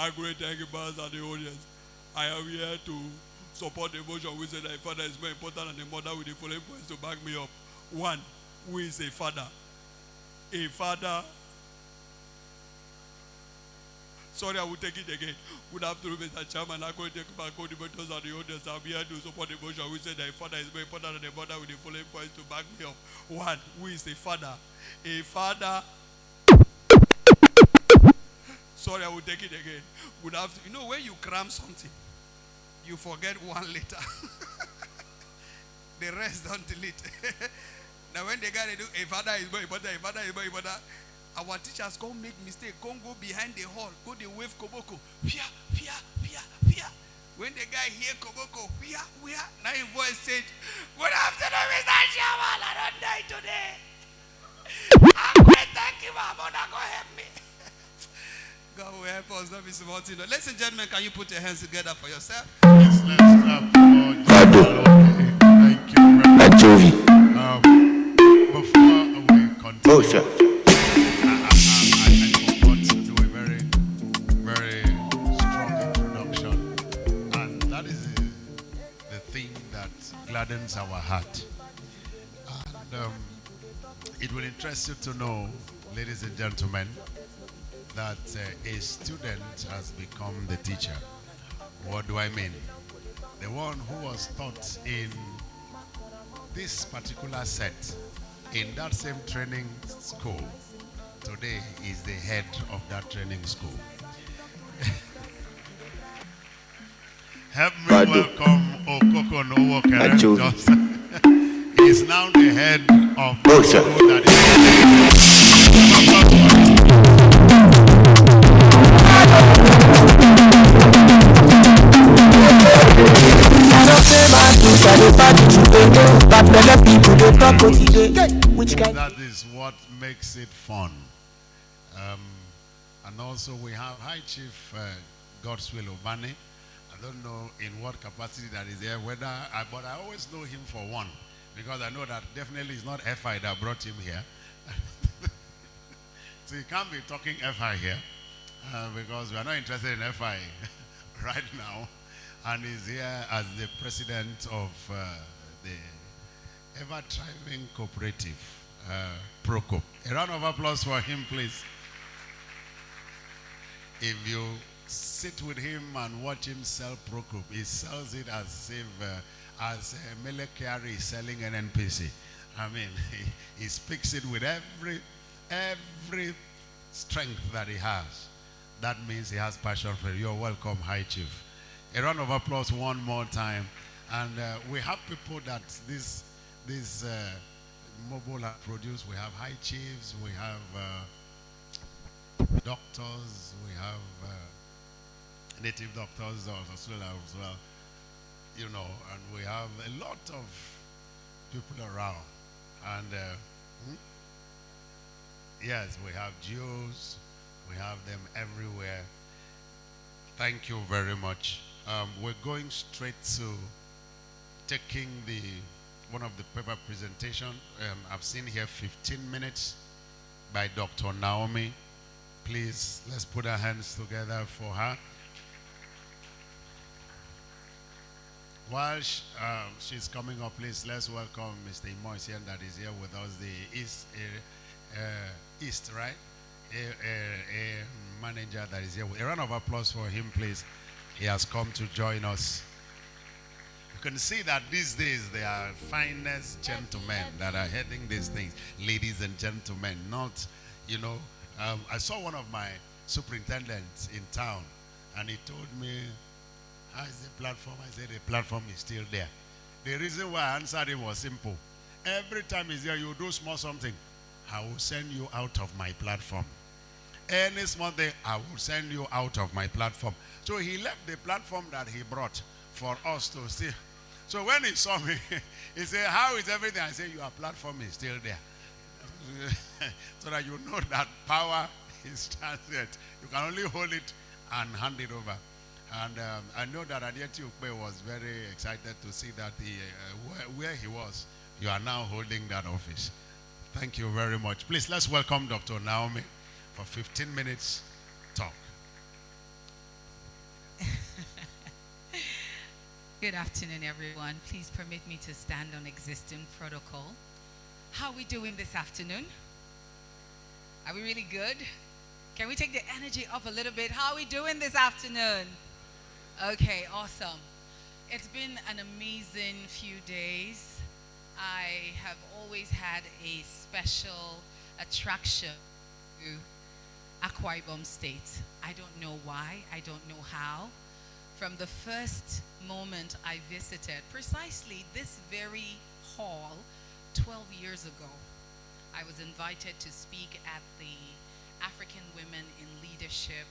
I great thank you, Pastor, and the audience. I am here to support the motion which said that a father is more important than a mother with the following points to back me up. One, who is a father? A father. Sorry, I will take it again. Good afternoon, Mr. Chairman. I'm going to take back contributors and the audience. I'm here to support the motion which said that a father is more important than a mother with the following points to back me up. One, who is a father? A father. Sorry, I will take it again. Good afternoon. You know, when you cram something, you forget one letter. The rest don't delete. Now, when they got to do a father is more important, a father is more important, our teachers can't make mistake. Can't go behind the hall. Go the wave koboko. Pia, pia, pia, pia. When the guy hear koboko, pia, pia. Now his voice said, "Good afternoon, Mr. Chairman. I don't die today. I'm great. Thank you, my mother. Go help me." God will help us. Don't be small. Ladies and gentlemen, can you put your hands together for yourself? Yes, let's clap for Jesus. Thank you very much. Before we continue, I forgot to do a very, very strong introduction, and that is the thing that gladdens our heart. And it will interest you to know, ladies and gentlemen, that a student has become the teacher. What do I mean? The one who was taught in this particular set, in that same training school, today is the head of that training school. Help me welcome Okoko Nowokere Johnson. He is now the head of the school that that is what makes it fun. And also we have High Chief Godswill Obani. I don't know in what capacity that is there, but I always know him for one, because I know that definitely it's not FI that brought him here. So he can't be talking FI here, because we are not interested in FI right now. And he's here as the president of the Ever Thriving Cooperative, ProCoop. A round of applause for him, please. If you sit with him and watch him sell ProCoop, he sells it as if as Mele Kyari is selling an NPC. I mean, he speaks it with every strength that he has. That means he has passion for it. You're welcome, High Chief. A round of applause one more time. And we have people that this mobile have produced. We have high chiefs, we have doctors, we have native doctors as well, you know, and we have a lot of people around. And yes, we have Jews, we have them everywhere. Thank you very much. We're going straight to taking one of the paper presentation. I've seen here 15 minutes by Dr. Naomi. Please, let's put our hands together for her. While she's coming up, please, let's welcome Mr. Imoisian that is here with us, the East, right? A manager that is here. A round of applause for him, please. He has come to join us. You can see that these days they are finest gentlemen that are heading these things. Ladies and gentlemen, not, you know. I saw one of my superintendents in town, and he told me, "How is the platform?" I said, "The platform is still there." The reason why I answered him was simple. Every time he's here, you do small something, I will send you out of my platform. Any small thing, I will send you out of my platform. So he left the platform that he brought for us to see. So when he saw me, he said, "How is everything?" I said, "Your platform is still there." So that you know that power is transient. You can only hold it and hand it over. And I know that Adieti Ukpe was very excited to see that where he was, you are now holding that office. Thank you very much. Please, let's welcome Dr. Naomi for 15 minutes talk. Good afternoon, everyone. Please permit me to stand on existing protocol. How are we doing this afternoon? Are we really good? Can we take the energy up a little bit? How are we doing this afternoon? Okay, awesome. It's been an amazing few days. I have always had a special attraction to Akwa Ibom State. I don't know why, I don't know how. From the first moment I visited, precisely this very hall 12 years ago, I was invited to speak at the African Women in Leadership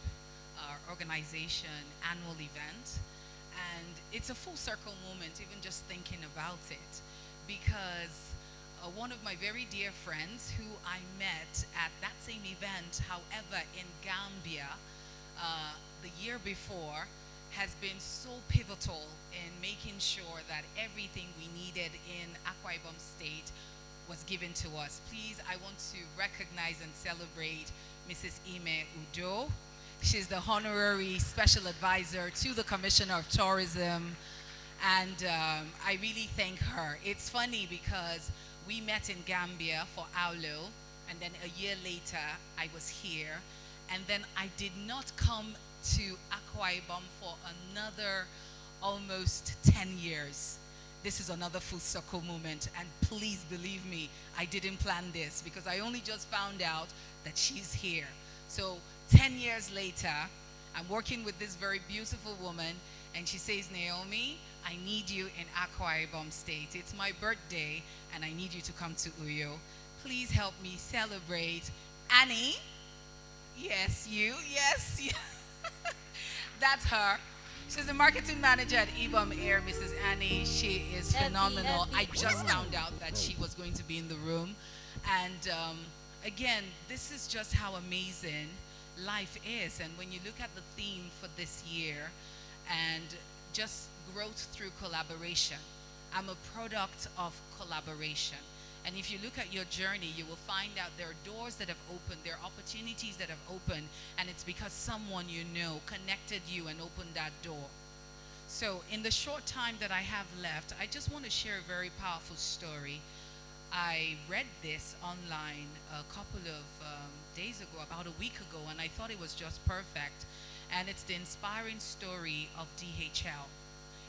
organization annual event. And it's a full circle moment, even just thinking about it, because one of my very dear friends who I met at that same event, however, in Gambia, the year before, has been so pivotal in making sure that everything we needed in Akwa Ibom State was given to us. Please, I want to recognize and celebrate Mrs. Ime Udo. She's the honorary special advisor to the Commissioner of Tourism, and I really thank her. It's funny because we met in Gambia for Aulo, and then a year later I was here, and then I did not come to Akwa Ibom for another almost 10 years. This is another full circle moment, and please believe me, I didn't plan this because I only just found out that she's here. So 10 years later, I'm working with this very beautiful woman, and she says, Naomi, I need you in Akwa Ibom State. It's my birthday, and I need you to come to Uyo. Please help me celebrate Annie. Yes, you. Yes. That's her. She's the marketing manager at Ibom Air, Mrs. Annie. She is phenomenal. I just found out that she was going to be in the room. And again, this is just how amazing life is. And when you look at the theme for this year and just growth through collaboration, I'm a product of collaboration. And if you look at your journey, you will find out there are doors that have opened, there are opportunities that have opened, and it's because someone you know connected you and opened that door. So in the short time that I have left, I just want to share a very powerful story. I read this online a couple of days ago, about a week ago, and I thought it was just perfect. And it's the inspiring story of DHL.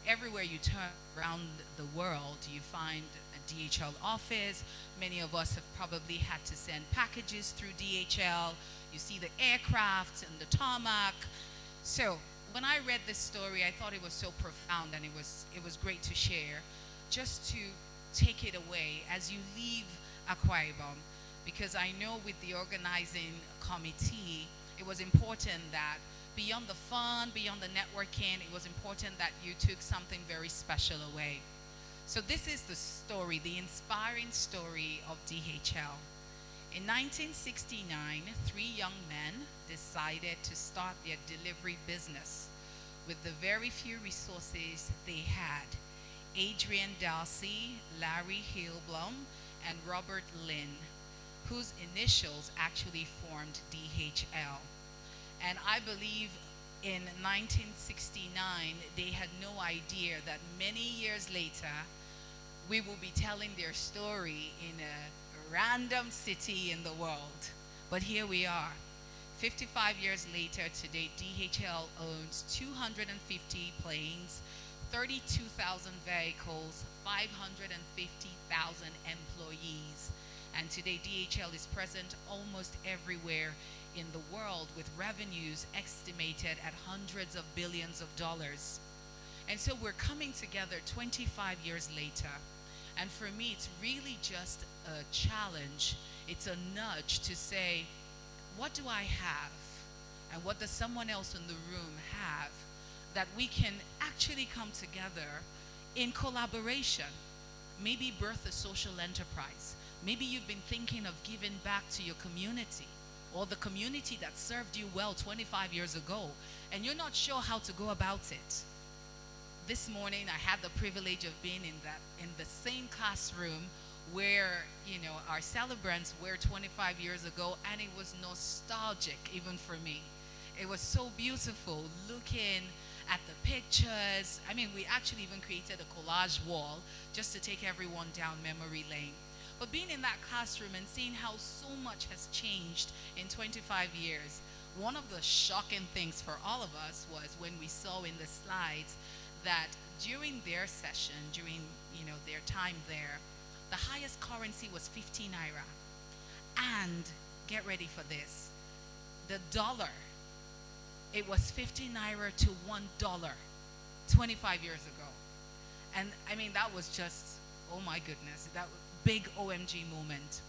Everywhere you turn around the world, you find a DHL office. Many of us have probably had to send packages through DHL. You see the aircraft and the tarmac. So when I read this story, I thought it was so profound, and it was great to share, just to take it away as you leave Akwa Ibom, because I know with the organizing committee, it was important that beyond the fun, beyond the networking, it was important that you took something very special away. So this is the story, the inspiring story of DHL. In 1969, 3 young men decided to start their delivery business with the very few resources they had. Adrian Darcy, Larry Hillblom, and Robert Lynn, whose initials actually formed DHL. And I believe in 1969, they had no idea that many years later, we will be telling their story in a random city in the world. But here we are. 55 years later today, DHL owns 250 planes, 32,000 vehicles, 550,000 employees. And today DHL is present almost everywhere in the world, with revenues estimated at hundreds of billions of dollars. And so we're coming together 25 years later. And for me, it's really just a challenge. It's a nudge to say, what do I have? And what does someone else in the room have that we can actually come together in collaboration? Maybe birth a social enterprise. Maybe you've been thinking of giving back to your community, or the community that served you well 25 years ago, and you're not sure how to go about it. This morning, I had the privilege of being in the same classroom where, our celebrants were 25 years ago, and it was nostalgic even for me. It was so beautiful looking at the pictures. I mean, we actually even created a collage wall just to take everyone down memory lane. But being in that classroom and seeing how so much has changed in 25 years, one of the shocking things for all of us was when we saw in the slides that during their session, during their time there, the highest currency was 50 naira. And get ready for this, the dollar, it was 50 naira to $1 25 years ago. And I mean, that was just, oh my goodness, that big OMG moment.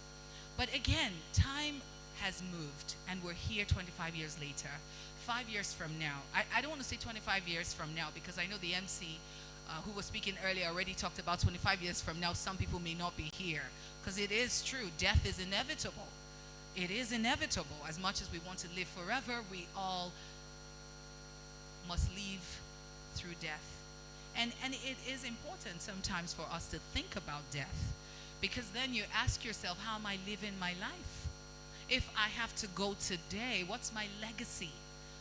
But again, time has moved and we're here 25 years later. 5 years from now, I don't want to say 25 years from now, because I know the MC who was speaking earlier already talked about 25 years from now, some people may not be here. Because it is true, death is inevitable. It is inevitable. As much as we want to live forever, we all must live through death. And it is important sometimes for us to think about death, because then you ask yourself, how am I living my life? If I have to go today, what's my legacy?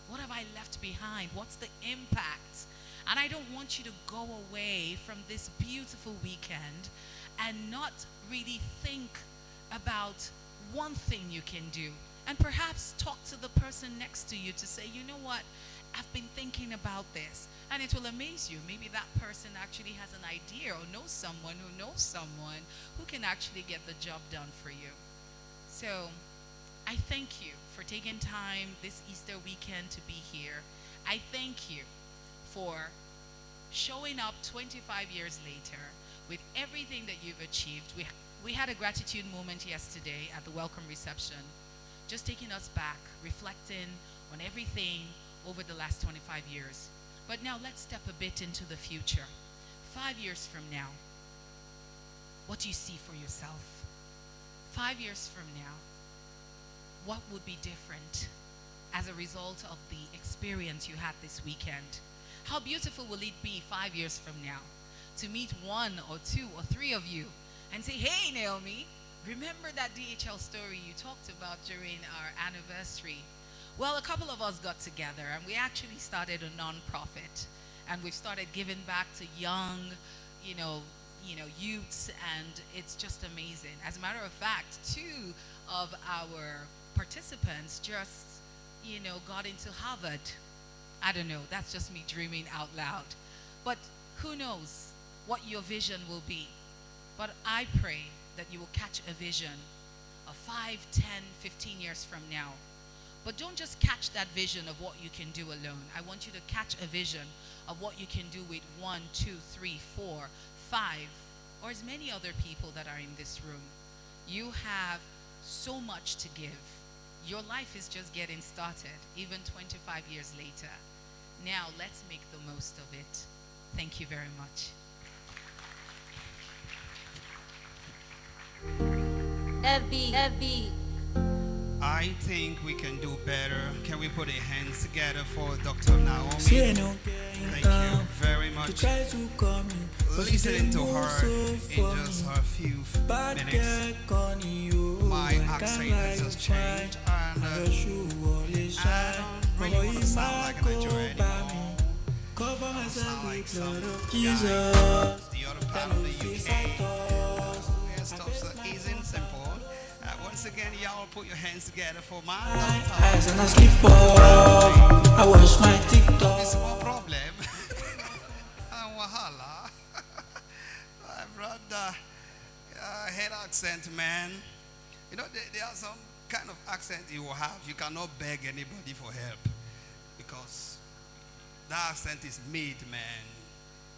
What have I left behind? What's the impact? And I don't want you to go away from this beautiful weekend and not really think about one thing you can do. And perhaps talk to the person next to you to say, you know what, I've been thinking about this. And it will amaze you. Maybe that person actually has an idea or knows someone who can actually get the job done for you. So I thank you for taking time this Easter weekend to be here. I thank you for showing up 25 years later with everything that you've achieved. We had a gratitude moment yesterday at the welcome reception, just taking us back, reflecting on everything over the last 25 years. But now let's step a bit into the future. 5 years from now, what do you see for yourself? 5 years from now, what would be different as a result of the experience you had this weekend? How beautiful will it be 5 years from now to meet one or two or three of you and say, hey, Naomi, remember that DHL story you talked about during our anniversary? Well, a couple of us got together and we actually started a non-profit, and we've started giving back to young, youths, and it's just amazing. As a matter of fact, 2 of our participants just, got into Harvard. I don't know, that's just me dreaming out loud. But who knows what your vision will be. But I pray that you will catch a vision of 5, 10, 15 years from now. But don't just catch that vision of what you can do alone. I want you to catch a vision of what you can do with 1, 2, 3, 4, 5, or as many other people that are in this room. You have so much to give. Your life is just getting started, even 25 years later. Now let's make the most of it. Thank you very much. FB. I think we can do better. Can we put our hands together for Dr. Naomi? Thank you very much. Listening to her in just a few minutes, my accent has just changed, and I don't really want to sound like a Nigerian anymore. I sound like some guy, the other part of the UK. Yeah, stuff so easy and simple. Once again, y'all put your hands together for my eyes and I sleep off. I wash my TikTok. It's a small problem. Wahala. I brought the head accent, man. There are some kind of accent you will have. You cannot beg anybody for help because that accent is made, man.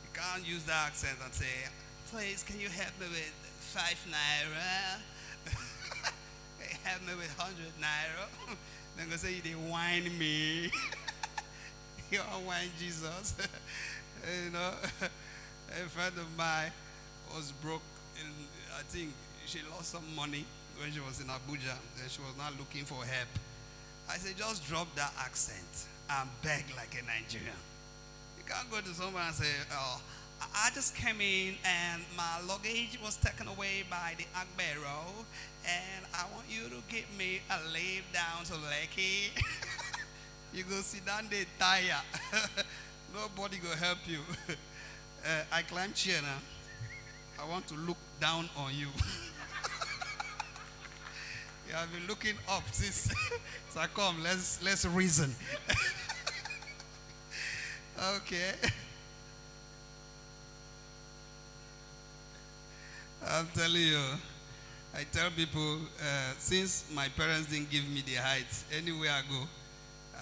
You can't use that accent and say, please, can you help me with 5 naira? Help me with 100 naira. Then go say, they whine me. You don't whine Jesus. A friend of mine was broke. I think she lost some money when she was in Abuja. Then she was not looking for help. I said, just drop that accent and beg like a Nigerian. You can't go to someone and say, oh, I just came in and my luggage was taken away by the Agbero, and I want you to give me a lift down to Lekki. You go sit down there tire. Nobody go help you. I climb chair now. I want to look down on you. You have been looking up since. So come, let's reason. Okay. I'm telling you, I tell people, since my parents didn't give me the height, anywhere I go,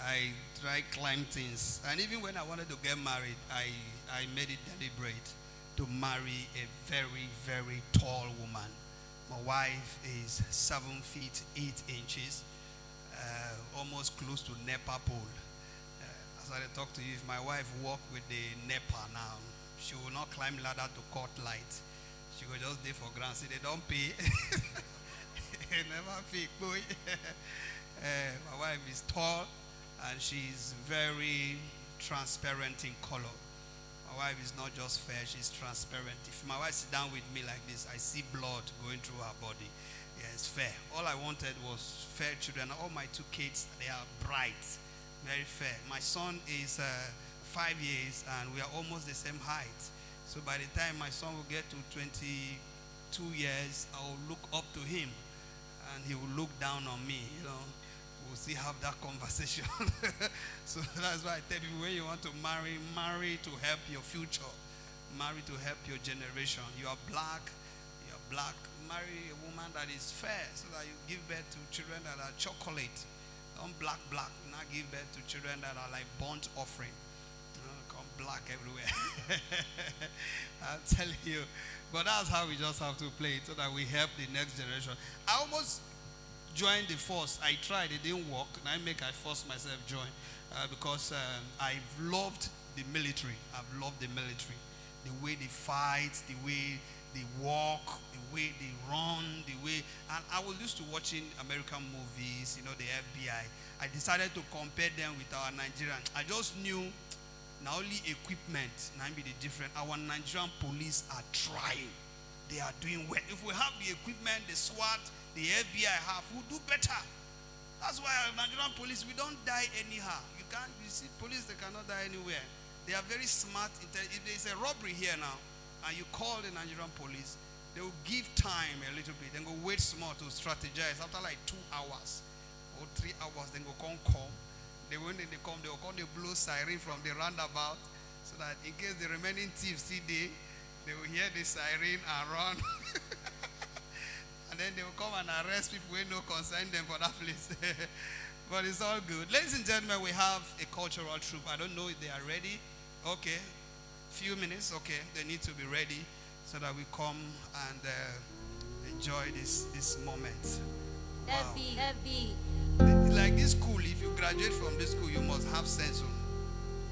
I try climb things. And even when I wanted to get married, I made it deliberate to marry a very, very tall woman. My wife is 7 feet 8 inches, almost close to NEPA pole. As I talk to you, if my wife walk with the NEPA now, she will not climb ladder to cut light. She will just stay for ground. See, they don't pay. Never fake boy. My wife is tall and she's very transparent in color. My wife is not just fair, she's transparent. If my wife sits down with me like this, I see blood going through her body. Yeah, it's fair. All I wanted was fair children. All my 2 kids, they are bright, very fair. My son is 5 years and we are almost the same height. So by the time my son will get to 22 years, I will look up to him and he will look down on me, you know. We'll see, have that conversation. So that's why I tell you, when you want to marry, marry to help your future. Marry to help your generation. You are black, marry a woman that is fair so that you give birth to children that are chocolate. Don't black, not give birth to children that are like burnt offering. Come black everywhere. I'm telling you. But that's how we just have to play it so that we help the next generation. I almost joined the force. I tried, it didn't work. And I forced myself join because I've loved the military. I've loved the military. The way they fight, the way they walk, the way they run, the way. And I was used to watching American movies, you know, the FBI. I decided to compare them with our Nigerian. I just knew not only equipment, now be the different. Our Nigerian police are trying. They are doing well. If we have the equipment, the SWAT, the FBI have, we'll do better. That's why our Nigerian police, we don't die anyhow. You see, police, they cannot die anywhere. They are very smart. If there's a robbery here now, and you call the Nigerian police, they will give time a little bit. Then go wait small to strategize. After like 2 hours or 3 hours, then go come. When they come, they will call the blow siren from the roundabout so that in case the remaining thieves see they will hear the siren and run. And then they will come and arrest people who no concern them for that place. But it's all good. Ladies and gentlemen, we have a cultural troupe. I don't know if they are ready. Okay. Few minutes. Okay. They need to be ready so that we come and enjoy this moment. Wow. Like this school, if you graduate from this school, you must have sense.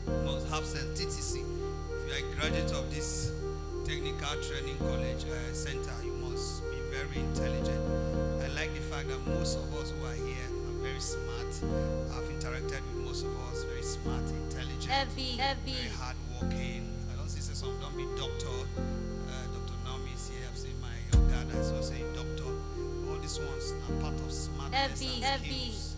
You must have sense. TTC. If you are a graduate of this technical training college center, you must be very intelligent. I like the fact that most of us who are here are very smart. I've interacted with most of us, very smart, intelligent, very hardworking. I don't see some don't be doctor. Dr. Naomi is here. I've seen my younger dad is also a doctor. All these ones are part of smartness and skills.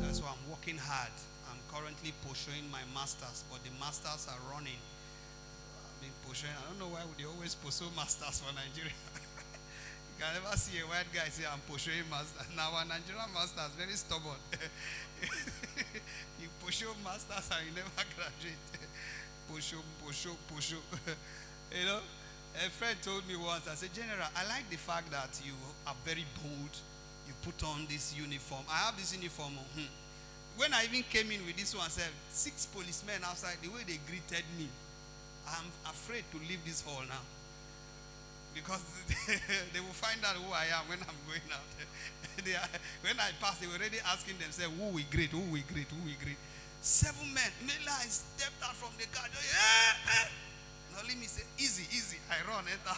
That's why I'm working hard. I'm currently pursuing my masters, but the masters are running. I've been pursuing. I don't know why would they always pursue masters for Nigeria. You can never see a white guy say I'm pursuing masters. Now our Nigerian masters very stubborn. You pursue masters and you never graduate. Pursue. You know, a friend told me once, I said, General, I like the fact that you are very bold. You put on this uniform. I have this uniform. When I even came in with this one, I said, 6 policemen outside, the way they greeted me, I'm afraid to leave this hall now. Because they will find out who I am when I'm going out. When I pass, they were already asking themselves, who we greet. 7 men. Mela, I stepped out from the car. Now let me say, easy. I run, enter.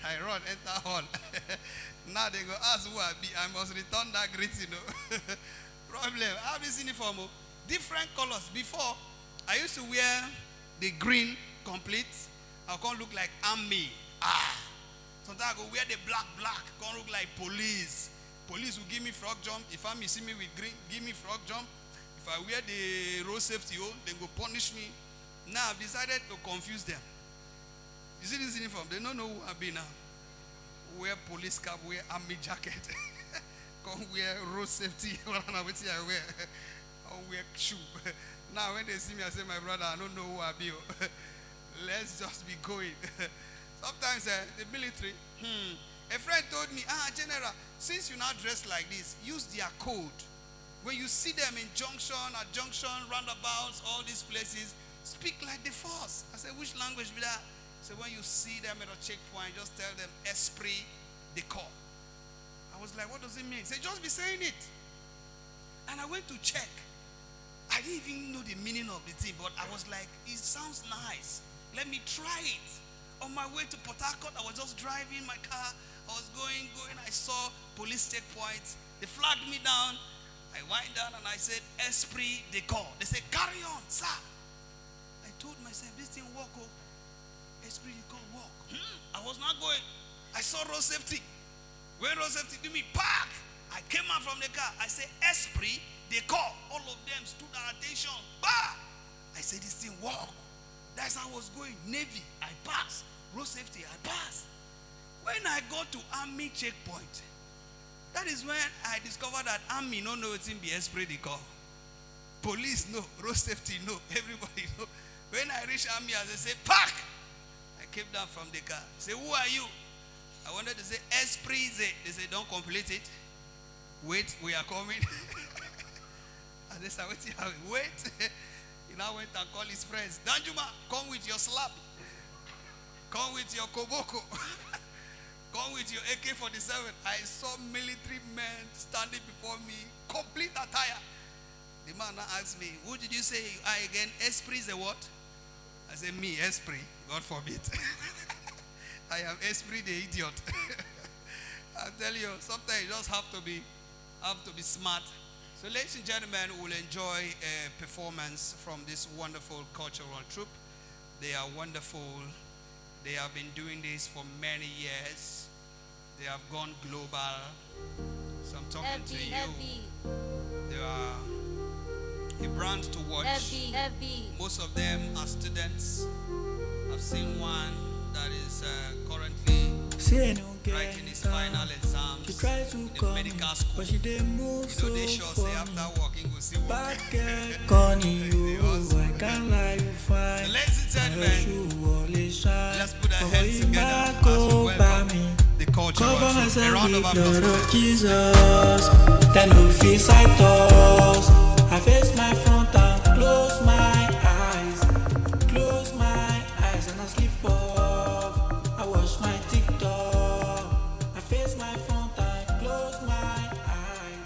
Enter hall. Now they go ask who I be. I must return that greeting. Problem. I have this uniform. Different colors. Before, I used to wear the green complete. I can't look like army. Sometimes I go wear the black. Can't look like police. Police will give me frog jump. If army see me with green, give me frog jump. If I wear the road safety, they go punish me. Now I've decided to confuse them. You see this uniform? They don't know who I be now. Wear police cap, wear army jacket. Come wear road safety. What I wear. Or wear shoe. Now when they see me, I say, my brother, I don't know who I be. Let's just be going. Sometimes the military, a friend told me, General, since you now dress like this, use their code. When you see them in at junction, roundabouts, all these places, speak like the force. I said, which language be that? So when you see them at a checkpoint, just tell them esprit de corps. I was like, what does it mean? He said, just be saying it. And I went to check. I didn't even know the meaning of the thing, but I was like, it sounds nice. Let me try it. On my way to Port Harcourt, I was just driving my car. I was going. I saw police checkpoints. They flagged me down. I went down and I said, esprit de corps. They said, carry on, sir. I told myself, this thing walk. Esprit de corps walk. I was not going. I saw road safety. When road safety do me, park. I came out from the car. I said, esprit de corps. All of them stood at attention. Bah! I said, this thing walk. That's how I was going. Navy, I passed. Road safety, I passed. When I got to army checkpoint, that is when I discovered that army no know it's in the esprit de corps. Police no, road safety no, everybody know. When I reached army, as they say, park! I came down from the car. Say, who are you? I wanted to say, esprit de. They say, don't complete it. Wait, we are coming. And they said, wait. He now went and called his friends. Danjuma, come with your slap. Come with your koboko. Come with your AK-47. I saw military men standing before me, complete attire. The man now asked me, who did you say you are again? Esprit is a what? I said, me, esprit. God forbid. I am esprit the idiot. I tell you, sometimes you just have to be smart. So ladies and gentlemen, we'll enjoy a performance from this wonderful cultural troupe. They are wonderful. They have been doing this for many years. They have gone global. So I'm talking to you. They are a brand to watch. Most of them are students. I've seen one that is currently writing his final exams in the medical school. You know, they sure say after working, we'll see what. So ladies and gentlemen, let's put our hands together as we welcome the cultural troupe. A round of applause. Jesus, then no fears I toss. I face my front and close my eyes and I sleep off. I watch my TikTok. I face my front and close my eyes.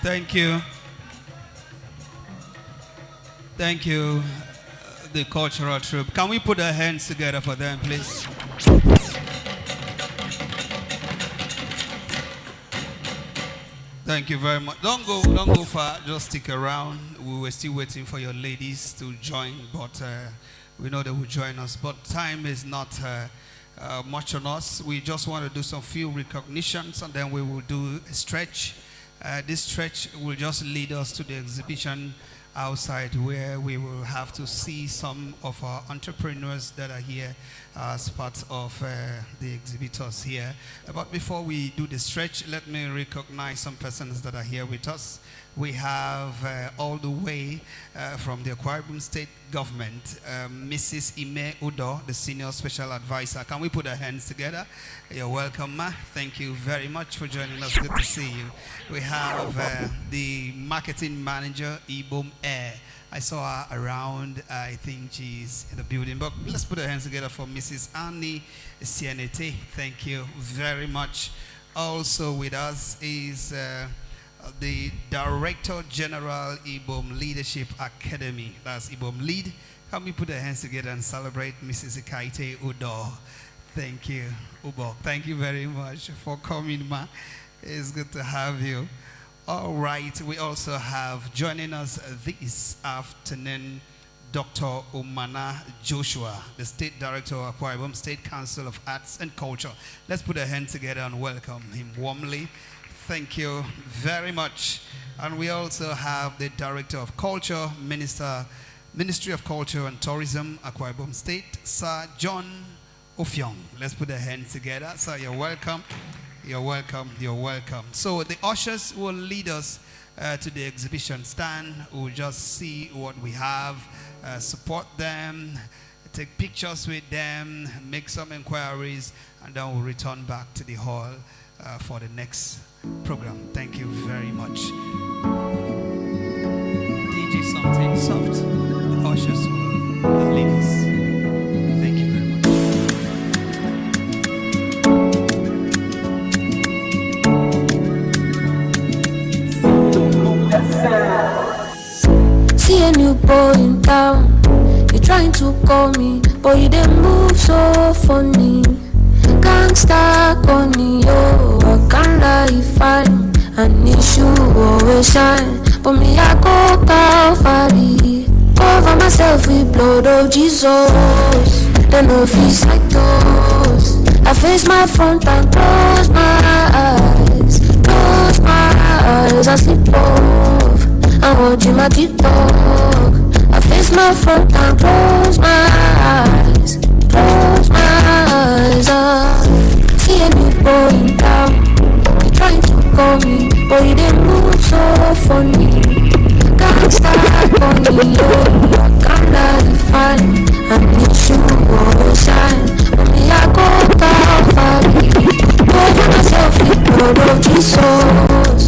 Thank you. Thank you, the cultural troupe. Can we put our hands together for them, please? Thank you very much. Don't go far. Just stick around. We were still waiting for your ladies to join, but we know they will join us. But time is not much on us. We just want to do some few recognitions, and then we will do a stretch. This stretch will just lead us to the exhibition outside, where we will have to see some of our entrepreneurs that are here as part of the exhibitors here. But before we do the stretch, let me recognize some persons that are here with us. We have all the way from the Akwa Ibom State Government, Mrs. Ime Udo, the Senior Special Advisor. Can we put our hands together? You're welcome, ma. Thank you very much for joining us. Good to see you. We have the Marketing Manager, Ibom Air. I saw her around. I think she's in the building. But let's put our hands together for Mrs. Annie Sienete. Thank you very much. Also with us is the Director General, Ibom Leadership Academy. That's Ibom Lead. Can we put our hands together and celebrate Mrs. Ikaite Udo? Thank you, Ubo. Thank you very much for coming, ma. It's good to have you. All right, we also have joining us this afternoon Dr. Umana Joshua, the State Director of Akwa Ibom State Council of Arts and Culture. Let's put our hands together and welcome him warmly. Thank you very much. And we also have the Director of Culture, Ministry of Culture and Tourism, Akwa Ibom State, Sir John Ofyong. Let's put our hands together. Sir, you're welcome. You're welcome. You're welcome. So the ushers will lead us to the exhibition stand. We'll just see what we have, support them, take pictures with them, make some inquiries, and then we'll return back to the hall for the next program. Thank you very much. DJ something soft. The ushers will lead us. Thank you very much. See a new boy in town. You're trying to call me, but you didn't move so funny. Can't start on yo, I can't lie fine. An issue always shine, but me I go Calvary. Cover myself with blood of Jesus. Then no feels like those. I face my front and close my eyes. Close my eyes, I sleep off. I'm watching my TikTok. I face my front and close my eyes. Close my eyes. See a new boy in town. You're trying to call me, but you didn't move so funny. Can't start on me, yo. I can't lie fine. I need you always shine. But me I go Calvary. Over myself with blood of Jesus.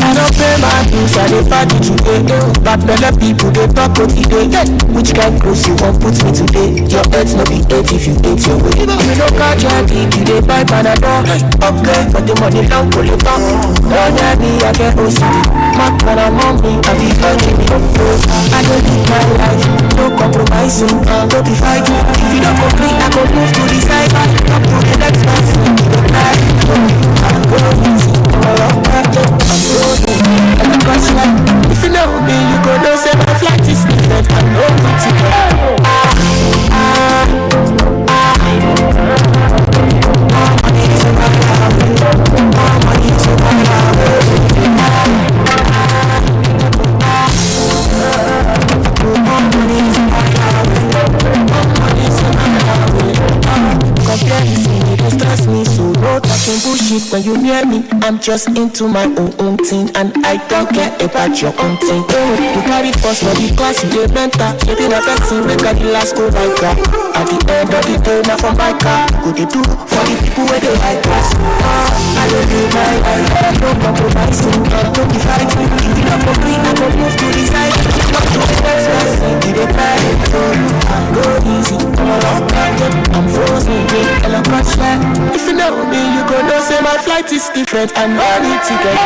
I don't pay my bills, I dey party today. Bad belle people they talk what today. Which kind clothes you want put me today? Your head's no be 8 if you ate your way. We no catch your dick, you dey buy Panadol. Okay, but the money don't pull it up. Don't let me, I get OCD. Mac when I'm on me, I be urging me. I don't live my life, no compromising, don't be fighting. If you don't complete, I go move to the side. Come to the next person, you don't lie. I'm going easy, if you know me, you go know say my flight is different. I know what you get. More money is on my highway. More money is on my highway. More money is on my highway. More money is on my highway. Comparison, it don't stress me, so no talking bullshit when you near me. I'm just into my own thing, and I don't care about your own thing. You carry first for the class, you dey mentor. You be a person, we got the last go by car. At the end of the day, now from my car, go they do for the people where they like us. I don't live my life, no go know say my flight is different and no need ticket.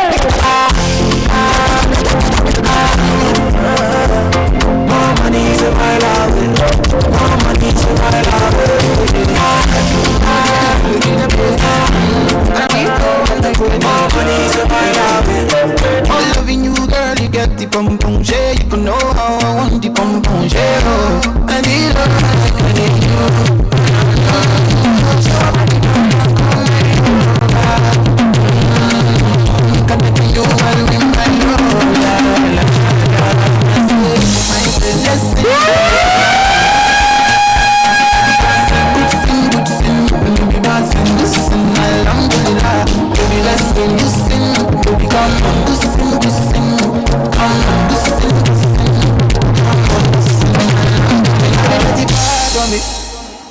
More money is a mile away. More money is a mile away. More money is a mile away. I'm loving you, girl. You get the pom pom share. You can know how I want the pom pom share. Oh, and the love I need you. Connecting you well with my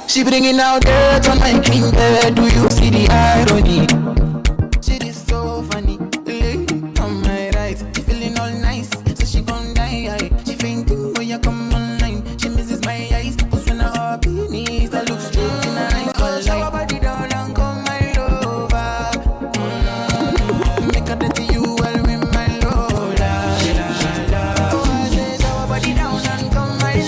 she bringing out dirt on my clean bed. Do you see the irony? Shit is so funny. Lady on my right, she feeling all nice, so she gon' die. She fainting when you come online. She misses my eyes, cause when I hop in knees, I look straight in her eyes. All show her body down and come my lover. Make her dirty you well with my lola. Oh, I say show her body down and come my lover.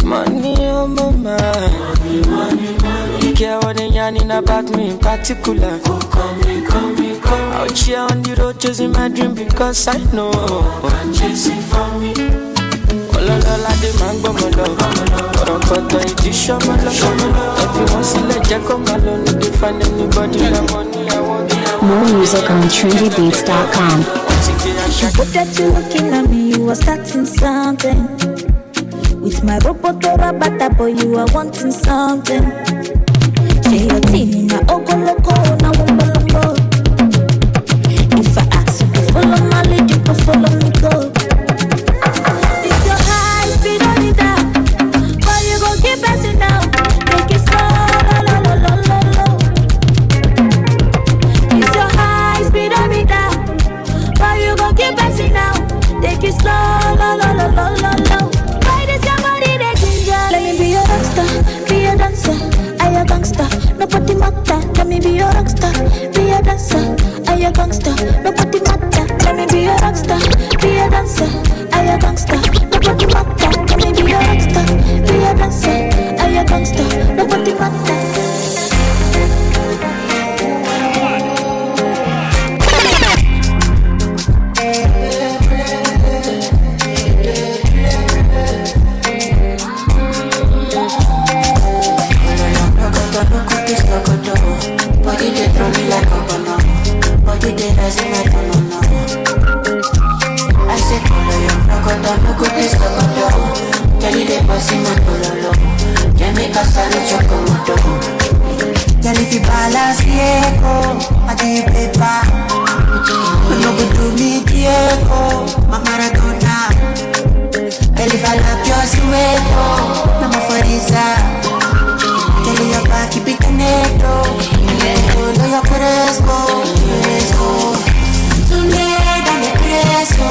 Money on my mind. You care what they yarning about me in particular. Out here on the road chasing my dream because I know I'm chasing for me. La de mango malo, rokoto idisho malo. If you want to let Jack come alone, you can find anybody that money I want. More music on trendybeats.com. But that you looking at me, you are starting something. With my robotora bata boy, you are wanting something. Say your team na ogo loco na wumbalombo. If I ask you to follow my lead, you can follow me go. If your high speed on it down, but you gon' keep passing down. Take it slow, low, low, low, low, low. If your high speed on it down, but you gon' keep passing down. Take it slow, low, low, low, low, low, low. Let me be your rockstar, be a dancer, I a gangster, nobody matter. Let me be your rockstar, be a dancer, I a gangster, nobody matter. Let me be your rockstar, be a dancer, I a gangster, nobody matter. Let me be your rockstar, be a dancer, I a gangster, nobody matter. Body they throw me like a banana. Body they rising like a banana. I said, follow your crocodile, no good this crocodile. Tell you they passing my pololo. Can make us all a chocomoto. Tell if you balance, yeah, I do you paper. No good do me, Diego, my Maradona. Tell if I love your sweat, no more for this. Tell your back, keep it connected. No, your fresco. Tonight, I'm a fresco.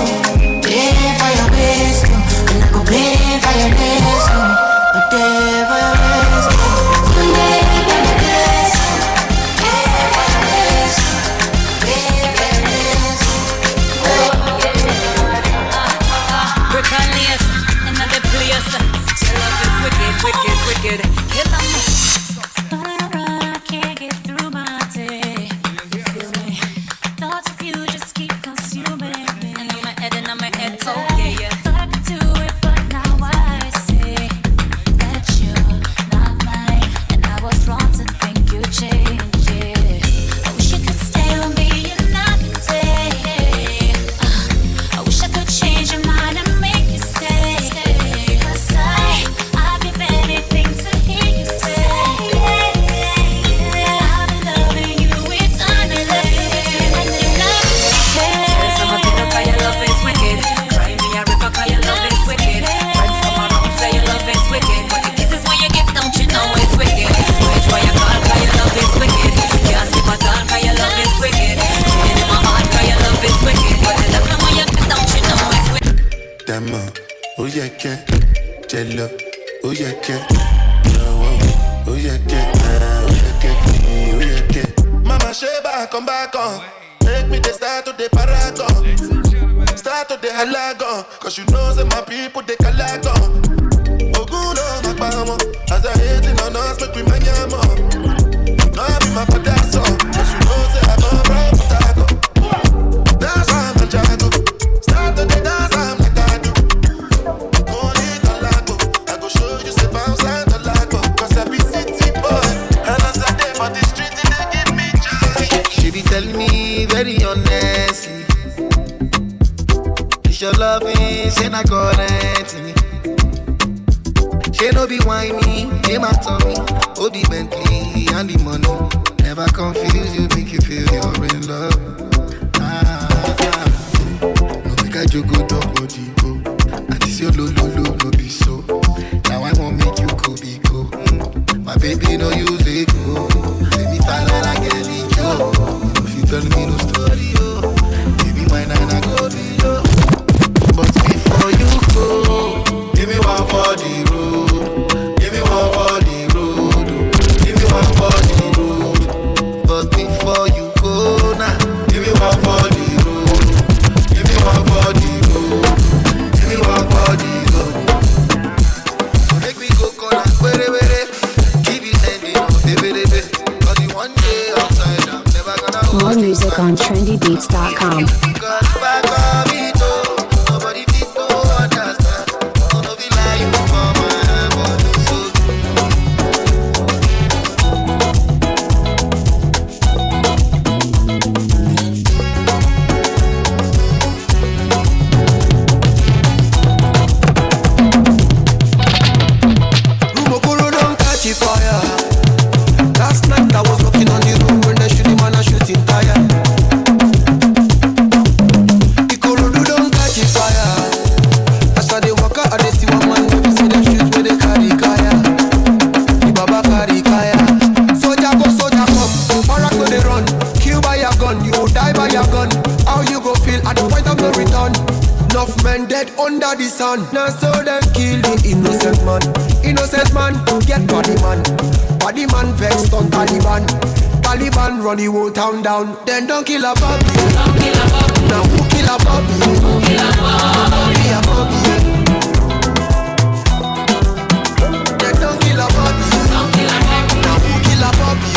Play for your fresco. And I go play for your fresco. Play for your fresco. Tonight, I'm a fresco. Play for your fresco. Play for your fresco. Britannia's another place. wicked. Killing me. I can't get through my day. You feel me? Thoughts of you just keep consuming me. And on my head and on my head, oh yeah. Thought I could do it, but now I see that you're not mine, and I was wrong to think you changed. Yeah. I wish you could stay with me another day. I wish I could change your mind and make you stay. 'Cause I'd give anything to hear you say, I'll be loving you eternally. Tell somebody look how your love is wicked. Cry me a river 'cause your love is wicked. Friends come around say your love is wicked, but the kisses when you give, don't you know it's wicked? Wait for your call 'cause your love is wicked. Can't sleep at all 'cause your love is wicked. Pain in my heart 'cause your love is wicked, but the love when you give, don't you know it's wicked? Dama, oh yeah, jello, oh yeah, oh yeah, Mama Sheba, come back on. Make me the start to the paragon. Start to the halagon. 'Cause you know that my people, they calagon. Oguno, Makbamo. As I hating on us, make me manyamo. No, I be my father's son. 'Cause you know that I'm a brand potato. That's why I'm a jago. Start to the dance, I'm like I do. Only Talago. I go show you say bounce and Talago. 'Cause I be city boy. And as I day for the street, they give me joy. She be telling me very honestly, it's your loving, say not correct me. She no be whiny, name after me. Oh, the Bentley and the money never confuse you, make you feel you're in love. No make I joke, go drop body go. And this your low, no be so. Now I won't make you go be go. My baby no use it go. Let me follow like a yo. If you tell me no story, yo, give me mine and I go be yo. But before you go, give me one for the road. Give me one for the road. Give me one for the road. But before you go now, give me one for the road. Give me one for the road. Give me one for the road. So make me go corner, where. Keep you sending on, baby. 'Cause you one day outside, I'm never gonna. More music on trendybeats.com. Nobody fit to understand. No be lie you for my body so. Rumokoro don't catch a fire. Last night I was walking on the road when they shoot him and I shooting tire. Ikorodu don't catch a fire. As I dey walk out, I dey see one man wey be say dem shoot where they carry kaya. The baba carry kaya. Soldier go, soldier come. Barak no dey run. Kill by your gun, you go die by your gun. How you go feel at the point of no return? Enough men dead under the sun. Now so them kill the innocent man. Innocent man get body man. Body man vexed on Taliban. Taliban run the whole town down. Then don't kill a Bobby. Now who kill a Bobby? Who kill a Bobby? A Bobby. Then don't kill a Bobby. Now who kill a Bobby?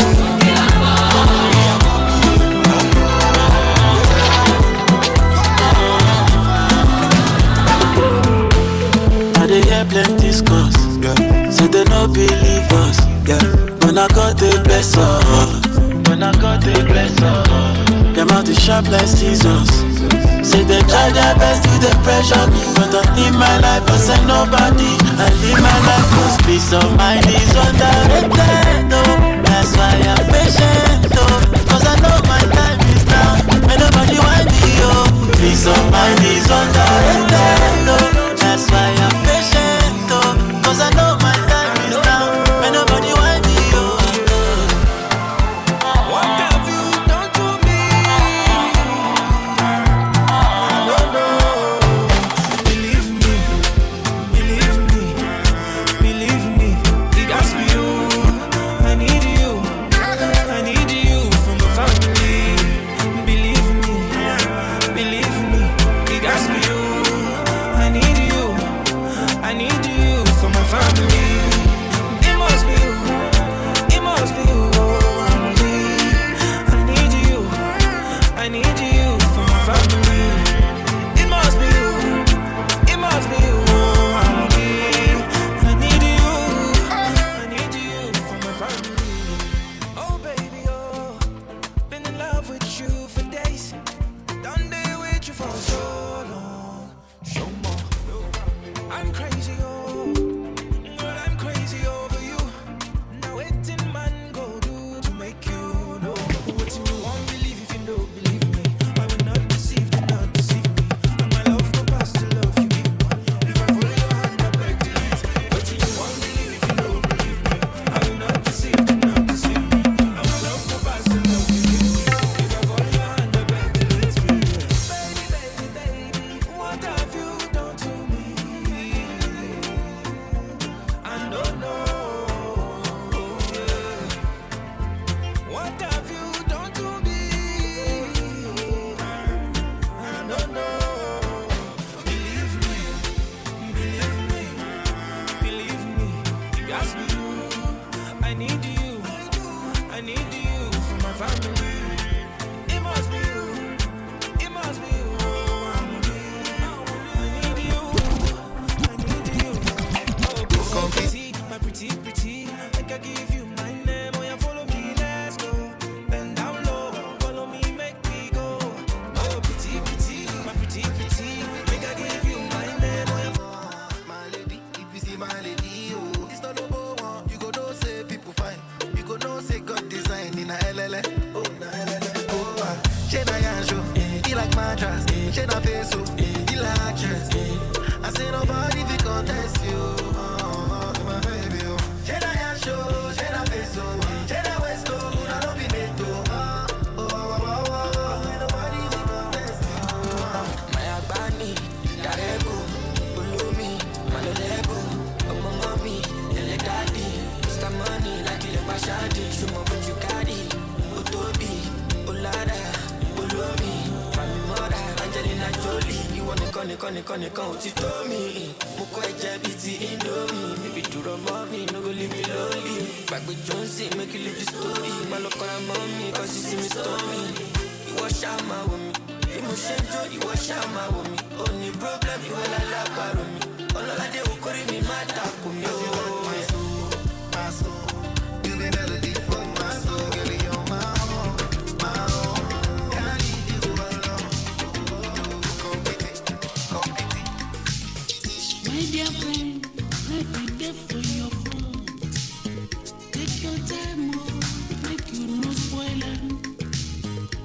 I dey hear plenty scores, yeah. So they no believe us, yeah. When I got the bless us, them out the sharp like scissors. Say they try their best to the pressure me, but I live my life as I nobody. I live my life 'cause peace of mind is underrated, oh. That's why I'm patient, oh. 'Cause I know my time is now, and nobody want me, oh. Peace of mind is underrated, oh. That's why I'm patient, oh. 'Cause I know my time is now, and nobody want me, oh. What have you done to me? No, no. Believe me. It has to be you. I need you for my family. Believe me. It has to be you. I need you for my family. must be you. I need you. I need you for my family. It must be you. It must be you. I need you. I need you. Oh, pretty, my pretty, pretty. Like I give you my name. Oh, yeah, follow me, let's go. Bend down low, follow me, make me go. Oh, pretty, pretty, my pretty, pretty. Make I give you my name. Oh, yeah. My lady, if you see my lady, oh, it's not number one. You go know say people fine. You go know say God design in a LLA. Oh, na LLA. Oh, she na yanjo, he like mattress. She na peso, he like actress. I say nobody fi contest you. Oh, my baby, oh. She na yanjo, she na peso, she na westo, na no be neto. Nobody fi contest you. My Agbani, Darego, Ulumi, Malolego, Mommy, Ele Daddy, Mr. Money, like Ile Pashadi, Shumo Buchukadi, Otobi, Olada, Ulumi, Mami Mora, Angelina Jolie, you wanna con, Utitomi, Muko Ejabiti, Indomie, maybe to the mommy, no go leave me lonely. Back with Jonesy, make you live the story. Malokora mommy, cause you see me stormy. You wash out my woman. Emotion joy, you wash out my woman. Only problem, you wanna laugh about me. All of that will carry me mad up with me. My soul, you be melody for my soul, girl, you're my own, my own. Can't leave you alone. Compete. My dear friend, let me there for your phone. Take your time, make you no spoiler.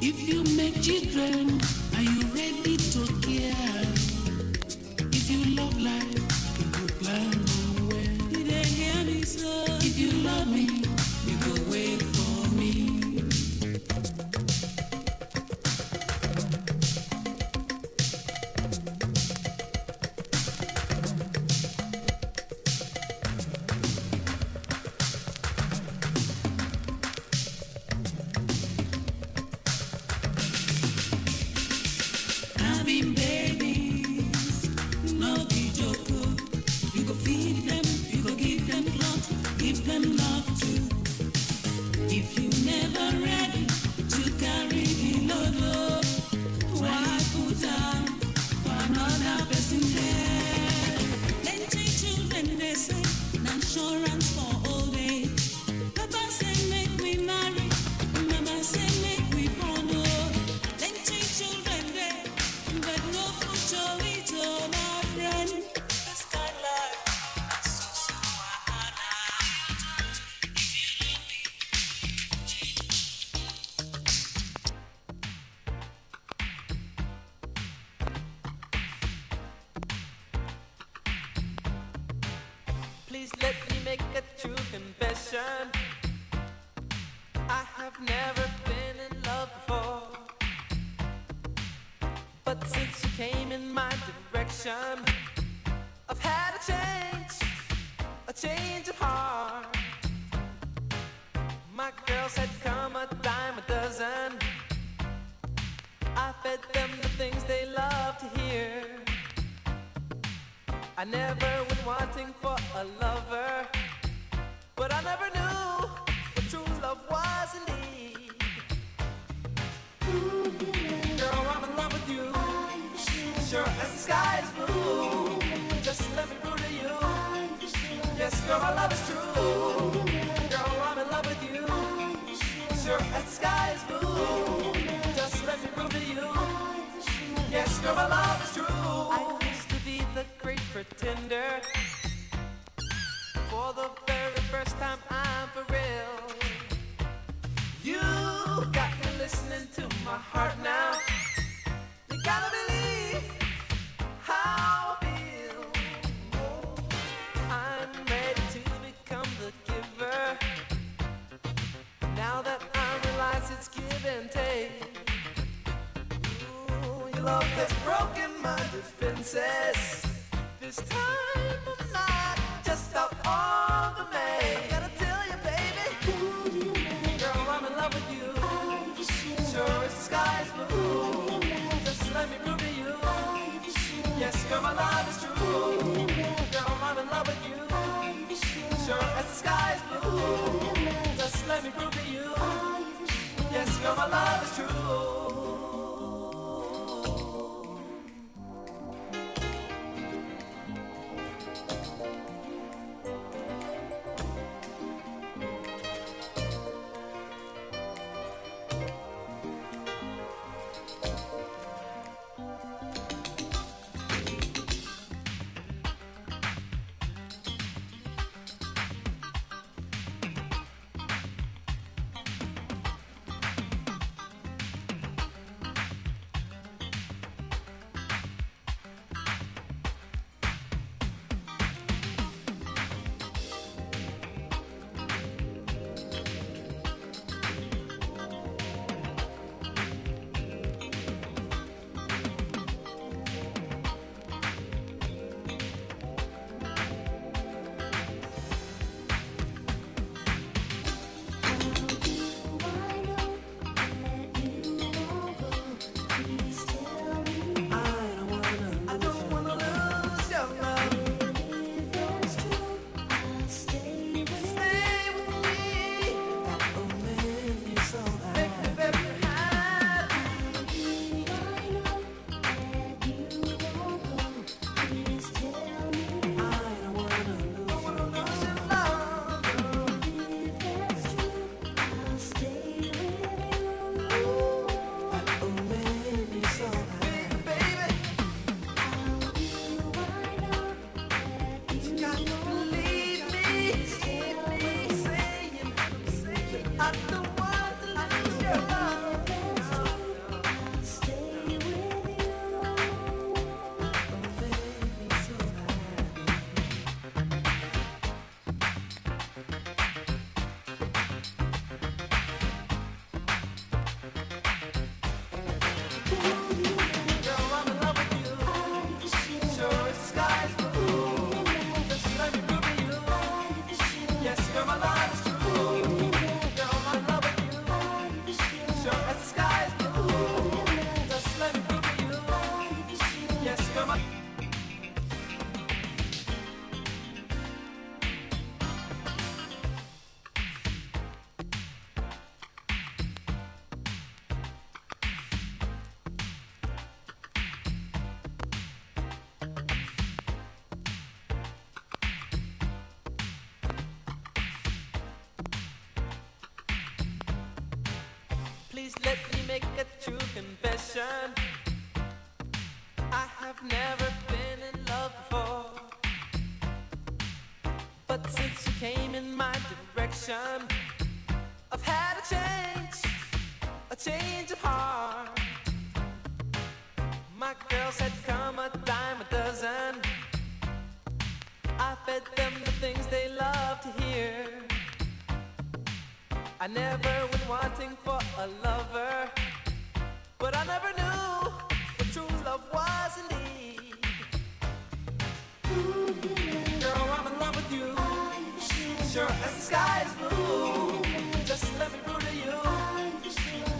If you make children, are you ready to care? If you love life, you go plan on well. Did they hear me, sir? If you love me, you go wait for me. Having babies, no be joke. You go feed them, you go give them clothes, give them love too. If you never ready to carry the load, why put down for another person head? Plenty children they say, insurance for old age. Papa say make we marry, Mama say make we born. Plenty children there, but no future with all my friend. This kind life, so hard. Please let me make a true confession. I have never been in love before. But since you came in my direction, I've had a change of heart. My girls had come a dime a dozen. I fed them the things they love to hear. I never went wanting for a lover, but I never knew what true love was indeed. Girl, I'm in love with you, sure as the sky is blue. Just let me prove to you, yes, girl, my love is true. Girl, I'm in love with you, sure as the sky is blue. Just let me prove to you, yes, girl, my love is true. I used to be the great pretender. For the very first time, I'm for real. You got me listening to my heart now. You gotta believe how I feel. I'm ready to become the giver. Now that I realize it's give and take. Ooh, your love has broken my defenses. This time I'm not just out on the main. I gotta tell you, baby, girl, I'm in love with you. Sure as the sky is blue. Just let me prove to you, yes, girl, my love is true. Girl, I'm in love with you. Sure as the sky is blue. Just let me prove to you. Yes, girl, my love is true. Please let me make a true confession. I have never been in love before, but since you came in my direction, I've had a change of heart. My girls had come a dime a dozen. I fed them the things they love to hear. I never went wanting for a lover, but I never knew what true love was indeed. Girl, I'm in love with you. Sure as the sky is blue. Just let me prove to you.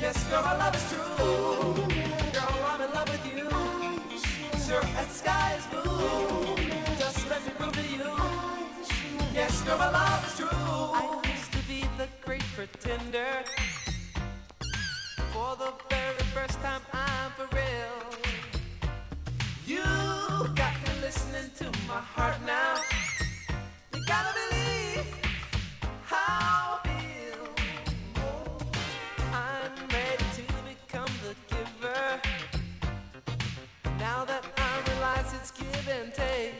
Yes, girl, my love is true. Girl, I'm in love with you. Sure as the sky is blue. Just let me prove to you. Yes, girl, my love is true. I used to be the great pretender. For the very first time, I'm for real. You got me listening to my heart now. You gotta believe how I feel. I'm ready to become the giver. Now that I realize it's give and take.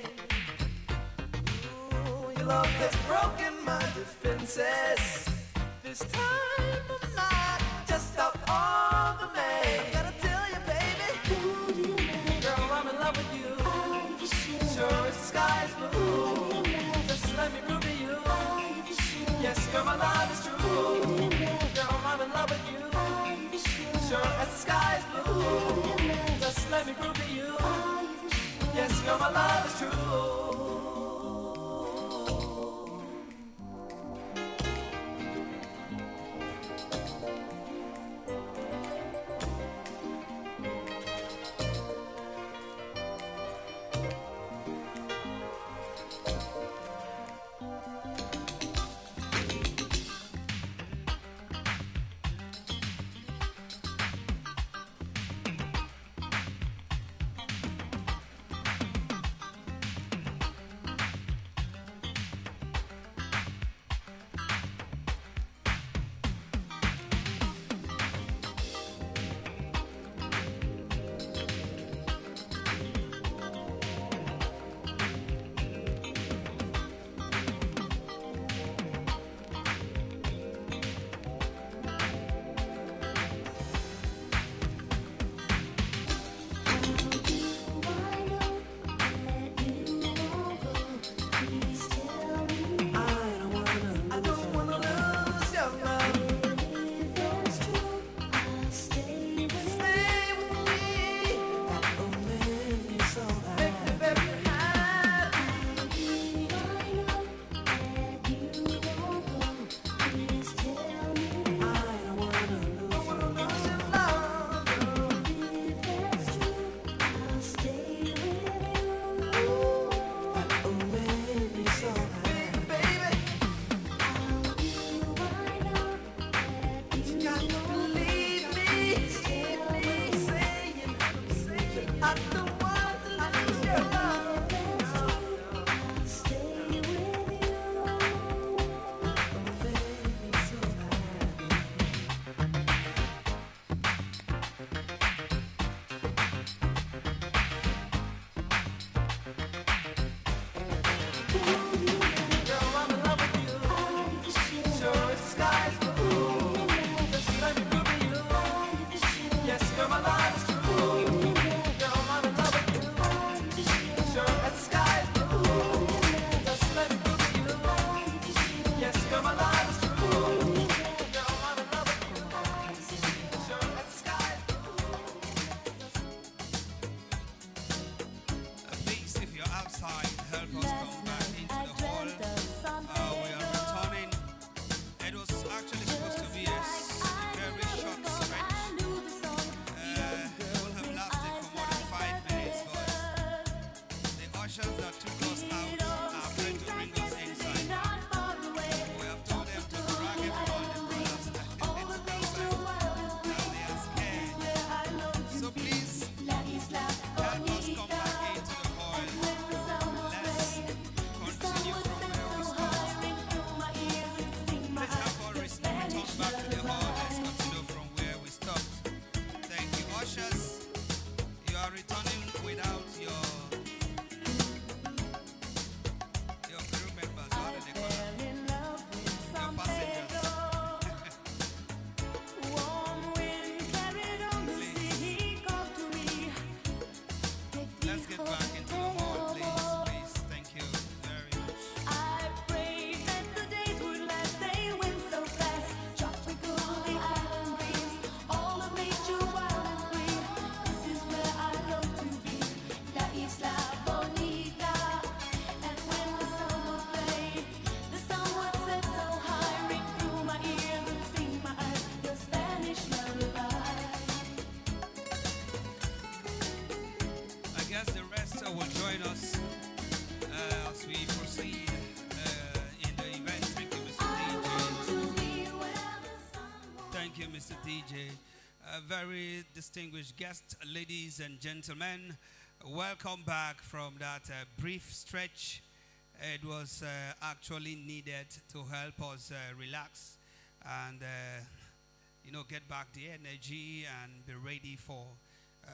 Ooh, your love has broken my defenses. This time I'm not just out on the main. I gotta tell you, baby, girl, I'm in love with you. Sure as the sky is blue. Just let me prove to you. Yes, girl, my love is true. Girl, I'm in love with you. Sure as the sky is blue. Just let me prove to you. Yes, girl, my love is true. DJ, very distinguished guests, ladies and gentlemen. Welcome back from that brief stretch. It was actually needed to help us relax and get back the energy and be ready for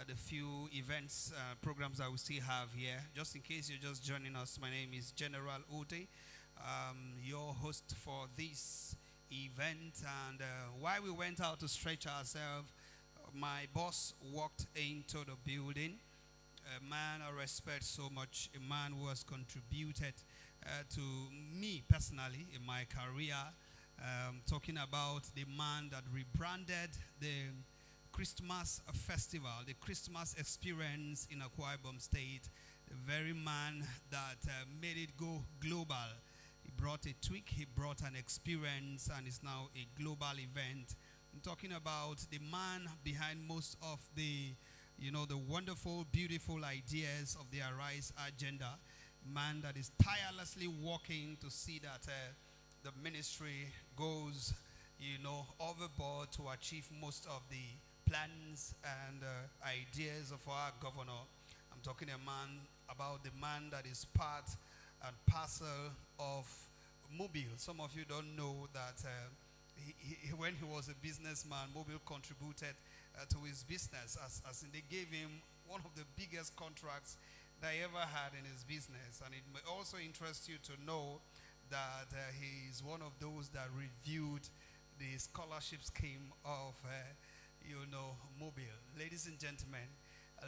the few events, programs that we still have here. Just in case you're just joining us, my name is General Ute, your host for this event. And while we went out to stretch ourselves, my boss walked into the building. A man I respect so much, a man who has contributed to me personally in my career. Talking about the man that rebranded the Christmas festival, the Christmas experience in Akwa Ibom State, the very man that made it go global. He brought a tweak, he brought an experience, and it's now a global event. I'm talking about the man behind most of the, the wonderful, beautiful ideas of the Arise agenda. Man that is tirelessly working to see that the ministry goes, overboard to achieve most of the plans and ideas of our governor. I'm talking about the man that is part and parcel of Mobile. Some of you don't know that when he was a businessman, Mobile contributed to his business, as in they gave him one of the biggest contracts that he ever had in his business. And it may also interest you to know that he is one of those that reviewed the scholarship scheme of Mobile. Ladies and gentlemen,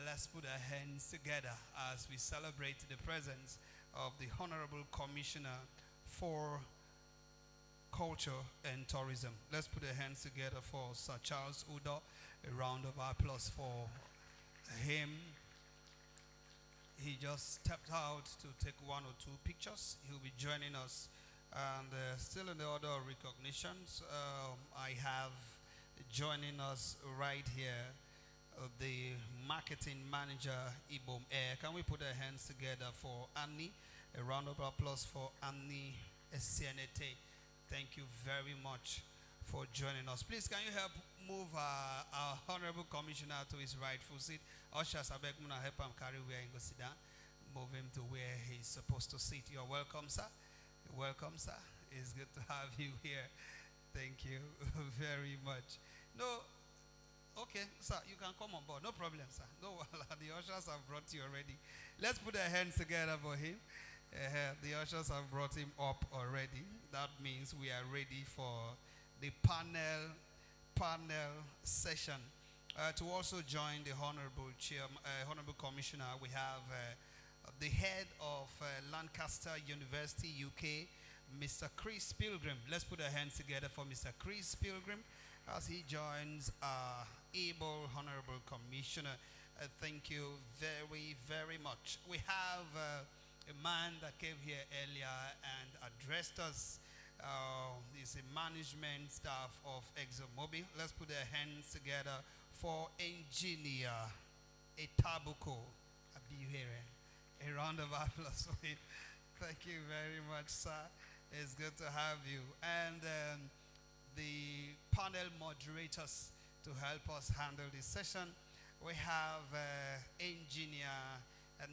let's put our hands together as we celebrate the presence of the Honorable Commissioner for Culture and Tourism. Let's put our hands together for Sir Charles Udo. A round of applause for him. He just stepped out to take one or two pictures. He'll be joining us. And still in the order of recognitions, I have joining us right here the marketing manager, Ibom Air. Can we put our hands together for Annie? A round of applause for Annie Esienete. Thank you very much for joining us. Please, can you help move our Honorable Commissioner to his rightful seat? Ushers, I beg you to help him carry where he go sit down. Move him to where he's supposed to sit. You're welcome, sir. You're welcome, sir. It's good to have you here. Thank you very much. No, okay, sir, you can come on board. No problem, sir. No, the ushers have brought you already. Let's put our hands together for him. The ushers have brought him up already. That means we are ready for the panel session. To also join the Honorable Commissioner, we have the head of Lancaster University, UK, Mr. Chris Pilgrim. Let's put our hands together for Mr. Chris Pilgrim as he joins our able Honorable Commissioner. Thank you very, very much. We have a man that came here earlier and addressed us. He's a management staff of ExxonMobil. Let's put our hands together for Engineer Etabuko Abihere. A round of applause for him. Thank you very much, sir. It's good to have you. And the panel moderators to help us handle this session. We have Engineer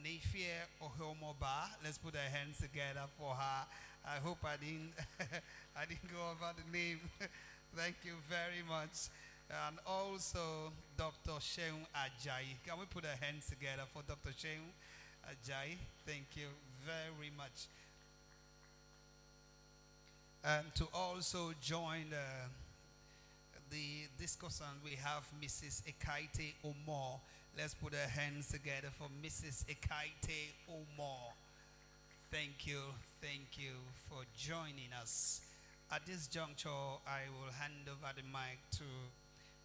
Nefie Ohomoba. Let's put our hands together for her. I hope I didn't go over the name. Thank you very much. And also Dr. Sheung Ajayi. Can we put our hands together for Dr. Sheung Ajayi? Thank you very much. And to also join the discussion, we have Mrs. Ekaite Omor. Let's put our hands together for Mrs. Ekaite Omor. Thank you for joining us. At this juncture, I will hand over the mic to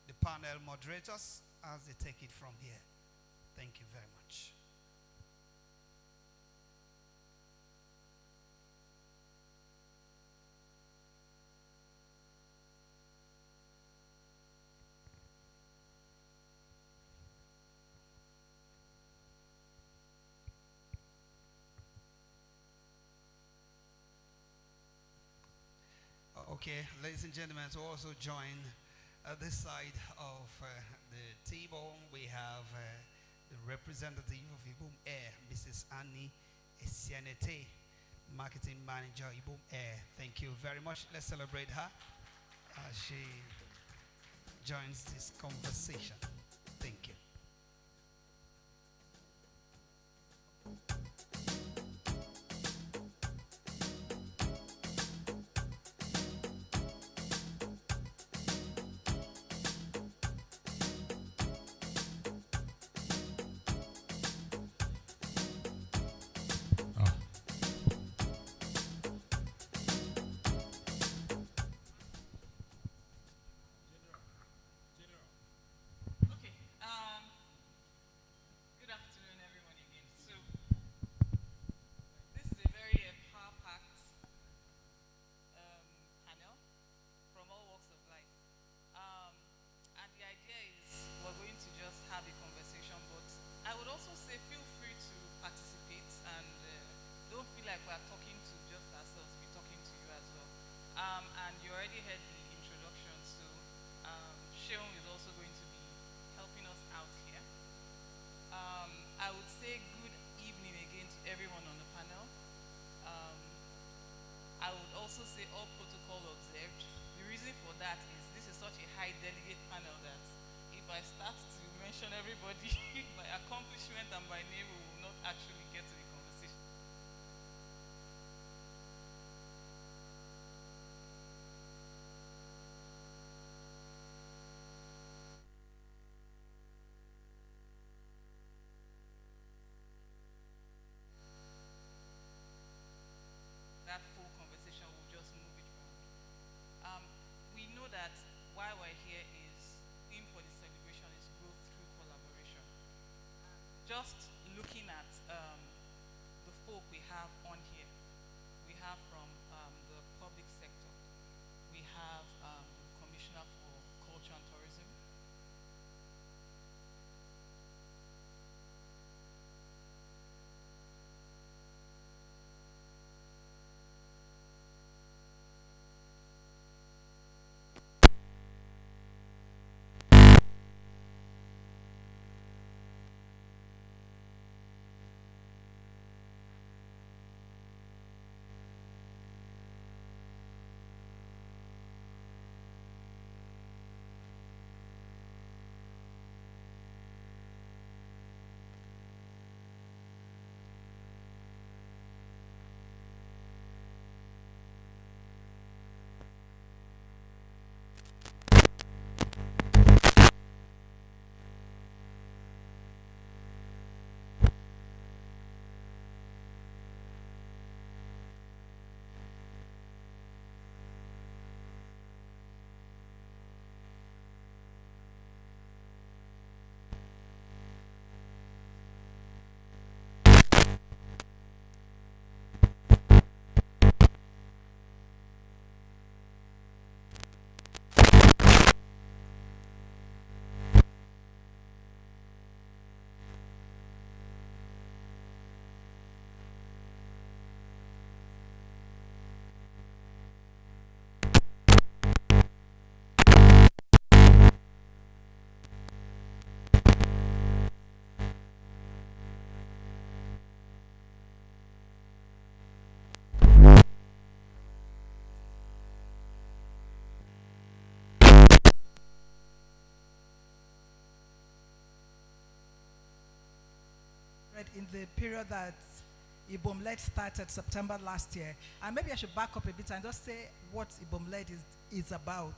the panel moderators as they take it from here. Thank you very much. Okay, ladies and gentlemen, to also join At this side of the table, we have the representative of Ibom Air, Mrs. Annie Esianete, Marketing Manager, Ibom Air. Thank you very much. Let's celebrate her as she joins this conversation. Thank you. And you already heard the introduction, so Sean is also going to be helping us out here. I would say good evening again to everyone on the panel. I would also say all protocol observed. The reason for that is this is such a high delegate panel that if I start to mention everybody by accomplishment and by name, we will not actually get to the conversation. That full conversation, we'll just move it around. We know that why we're here is, theme for the celebration is growth through collaboration. Just looking at the folk we have on here, we have from the public sector, we have the Commissioner for Culture and Tourism, in the period that Ibom-led started September last year. And maybe I should back up a bit and just say what Ibom-led is about.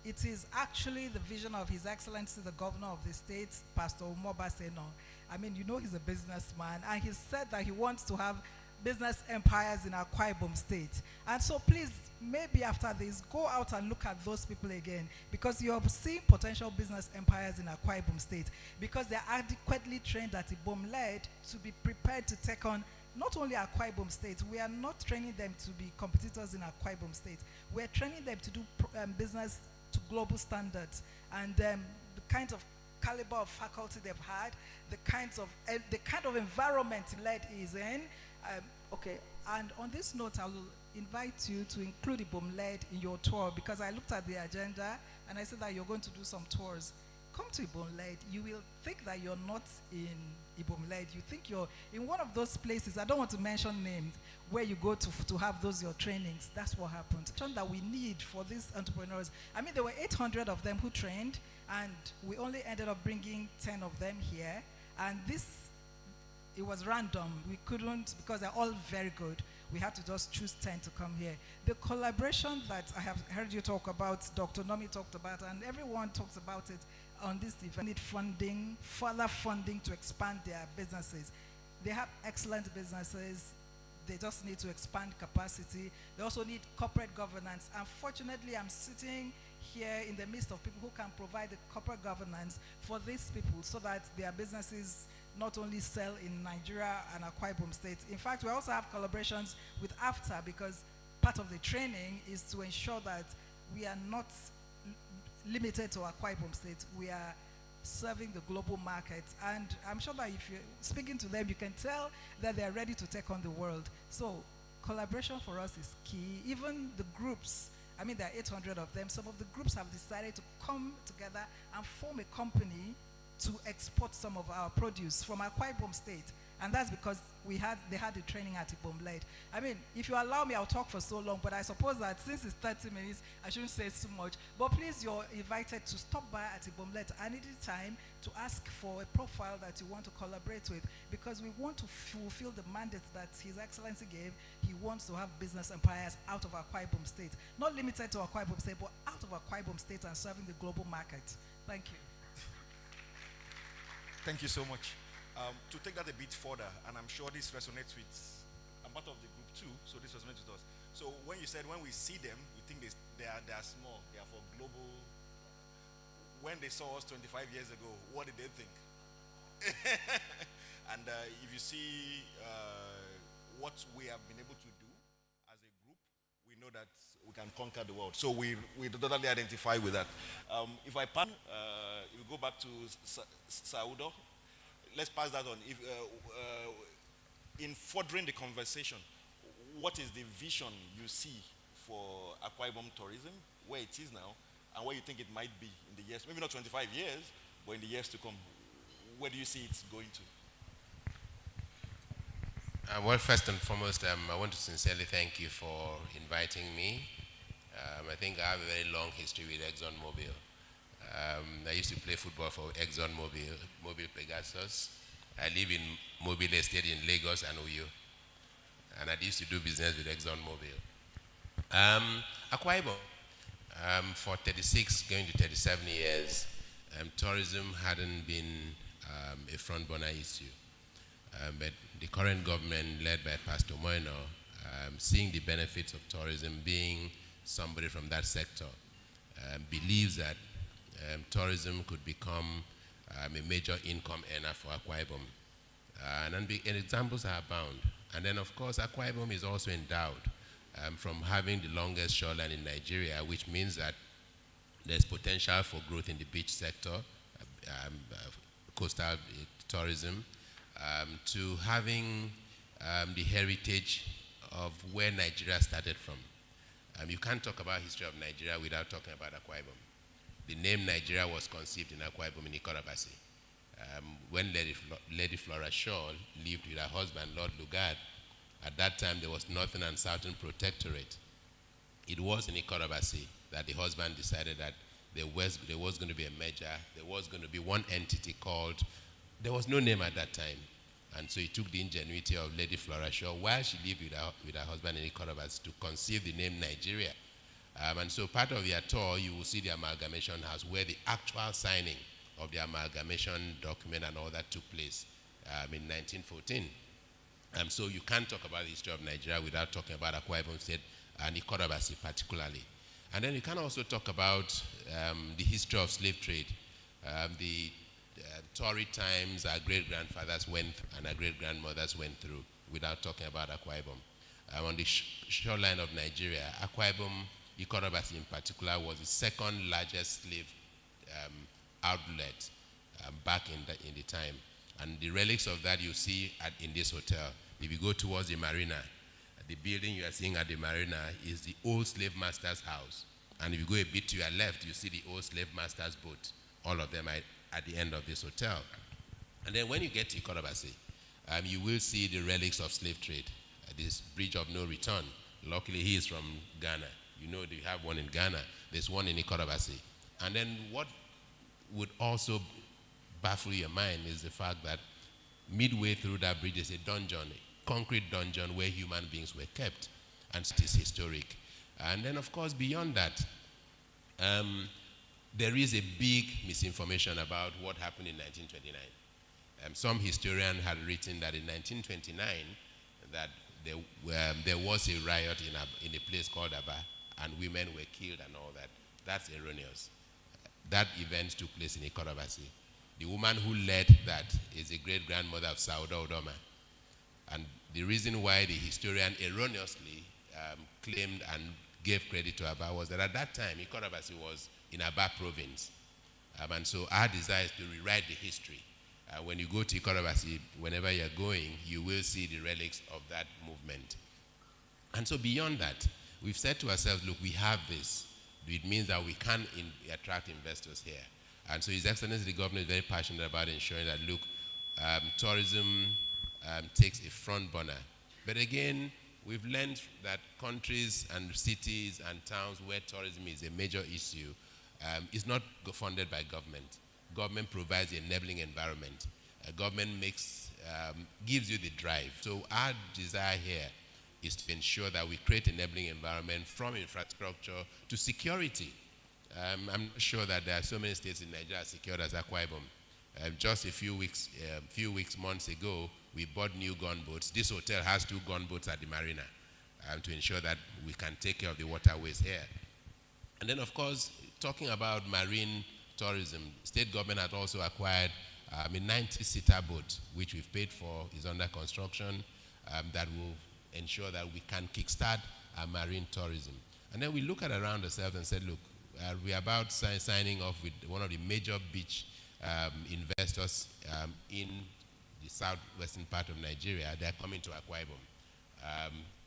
It is actually the vision of His Excellency, the Governor of the state, Pastor Umoba Seno. I mean, you know he's a businessman, and he said that he wants to have business empires in Akwa Ibom State. And so please, maybe after this, go out and look at those people again, because you're seeing potential business empires in Akwa Ibom State, because they're adequately trained at Ibom-led to be prepared to take on not only Akwa Ibom State. We are not training them to be competitors in Akwa Ibom State. We're training them to do business to global standards, and the kind of caliber of faculty they've had, the kind of environment LED is in. Okay, and on this note, I will invite you to include Ibom-led in your tour, because I looked at the agenda and I said that you're going to do some tours. Come to Ibom-led. You will think that you're not in Ibom-led. You think you're in one of those places, I don't want to mention names, where you go to have those your trainings. That's what happened. That we need for these entrepreneurs. I mean, there were 800 of them who trained, and we only ended up bringing 10 of them here. And it was random. We couldn't, because they're all very good. We had to just choose 10 to come here. The collaboration that I have heard you talk about, Dr. Nomi talked about, and everyone talks about it on this event, need funding, further funding to expand their businesses. They have excellent businesses. They just need to expand capacity. They also need corporate governance. Unfortunately, I'm sitting here in the midst of people who can provide the corporate governance for these people so that their businesses not only sell in Nigeria and Akwa Ibom State. In fact, we also have collaborations with AFTA, because part of the training is to ensure that we are not limited to Akwa Ibom State. We are serving the global market. And I'm sure that if you're speaking to them, you can tell that they're ready to take on the world. So collaboration for us is key. Even the groups, I mean, there are 800 of them. Some of the groups have decided to come together and form a company to export some of our produce from Akwa Ibom State. And that's because they had the training at Ibom-led. I mean, if you allow me, I'll talk for so long, but I suppose that since it's 30 minutes, I shouldn't say too much. But please, you're invited to stop by at Ibom-led at any time to ask for a profile that you want to collaborate with, because we want to fulfill the mandate that His Excellency gave. He wants to have business empires out of Akwa Ibom State. Not limited to Akwa Ibom State, but out of Akwa Ibom State and serving the global market. Thank you. Thank you so much. To take that a bit further, and I'm sure this resonates with, I'm part of the group too, so this resonates with us. So when you said when we see them, we think they are small, they are for global. When they saw us 25 years ago, what did they think? And if you see what we have been able to do as a group, we know that we can conquer the world. So we totally identify with that. If I pan, you go back to Saudo. Let's pass that on. If, in furthering the conversation, what is the vision you see for Akwa Ibom tourism, where it is now, and where you think it might be in the years, maybe not 25 years, but in the years to come? Where do you see it going to? Well, first and foremost, I want to sincerely thank you for inviting me. I think I have a very long history with ExxonMobil. I used to play football for ExxonMobil, Mobil Pegasus. I live in Mobile Estate in Lagos and Uyo. And I used to do business with ExxonMobil. Akwa Ibom, for 36, going to 37 years, tourism hadn't been a front burner issue. But the current government, led by Pastor Moino, seeing the benefits of tourism, being somebody from that sector, believes that tourism could become a major income earner for Akwa Ibom. And examples are abound. And then, of course, Akwa Ibom is also endowed from having the longest shoreline in Nigeria, which means that there's potential for growth in the beach sector, coastal tourism, to having the heritage of where Nigeria started from. You can't talk about history of Nigeria without talking about Akwa Ibom. The name Nigeria was conceived in Akwa Ibom in Ikorabasi. When Lady Flora Shaw lived with her husband, Lord Lugard, at that time there was Northern and Southern Protectorate. It was in Ikorabasi that the husband decided that there was going to be a merger. There was going to be one entity called, there was no name at that time. And so he took the ingenuity of Lady Flora Shaw while she lived with her husband in Ikorabasi to conceive the name Nigeria. And so part of their tour, you will see the amalgamation house where the actual signing of the amalgamation document and all that took place in 1914. So you can't talk about the history of Nigeria without talking about Akwa Ibom State and Ikorabasi particularly. And then you can also talk about the history of slave trade. The Tory times our great-grandfathers went and our great-grandmothers went through without talking about Akwa Ibom. On the shoreline of Nigeria, Akwa Ibom, Ikorabasi in particular, was the second largest slave outlet back in the time. And the relics of that you see in this hotel. If you go towards the marina, The building you are seeing at the marina is the old slave master's house. And if you go a bit to your left, you see the old slave master's boat. All of them are at the end of this hotel. And then when you get to Ikorobasi, you will see the relics of slave trade, this bridge of no return. Luckily, he is from Ghana. You know they have one in Ghana. There's one in Ikorobasi. And then what would also baffle your mind is the fact that midway through that bridge is a dungeon, a concrete dungeon where human beings were kept. And it is historic. And then, of course, beyond that, there is a big misinformation about what happened in 1929. Some historian had written that in 1929 that there was a riot in a place called Aba, and women were killed and all that. That's erroneous. That event took place in Ikorobasi. The woman who led that is a great-grandmother of Sauda Odoma. And the reason why the historian erroneously claimed and gave credit to Aba was that at that time, Ikorobasi was in Aba province. And so our desire is to rewrite the history. When you go to Ikorobasi, whenever you're going, you will see the relics of that movement. And so beyond that, we've said to ourselves, look, we have this. It means that we can attract investors here. And so His Excellency the Governor is very passionate about ensuring that, look, tourism takes a front burner. But again, we've learned that countries and cities and towns where tourism is a major issue is not funded by government. Government provides the enabling environment. Government gives you the drive. So our desire here is to ensure that we create enabling environment from infrastructure to security. I'm not sure that there are so many states in Nigeria secured as Akwa Ibom. Just a few months ago, we bought new gunboats. This hotel has 2 gunboats at the marina to ensure that we can take care of the waterways here. And then, of course, talking about marine tourism, state government had also acquired a 90-seater boat, which we've paid for, is under construction, that will ensure that we can kickstart our marine tourism. And then we look at around ourselves and said, look, we're about signing off with one of the major beach investors in the southwestern part of Nigeria. They're coming to Akwa Ibom.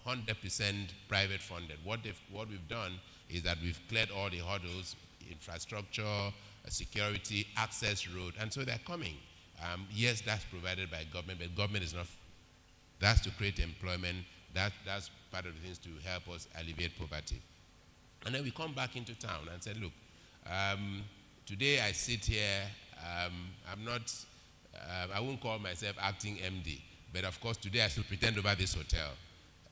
100% private funded. What we've done is that we've cleared all the hurdles, infrastructure, security, access road, and so they're coming. Yes, that's provided by government, but government is not. That's to create employment. That's part of the things to help us alleviate poverty. And then we come back into town and said, look, today I sit here, I won't call myself acting MD, but of course today I still pretend over this hotel.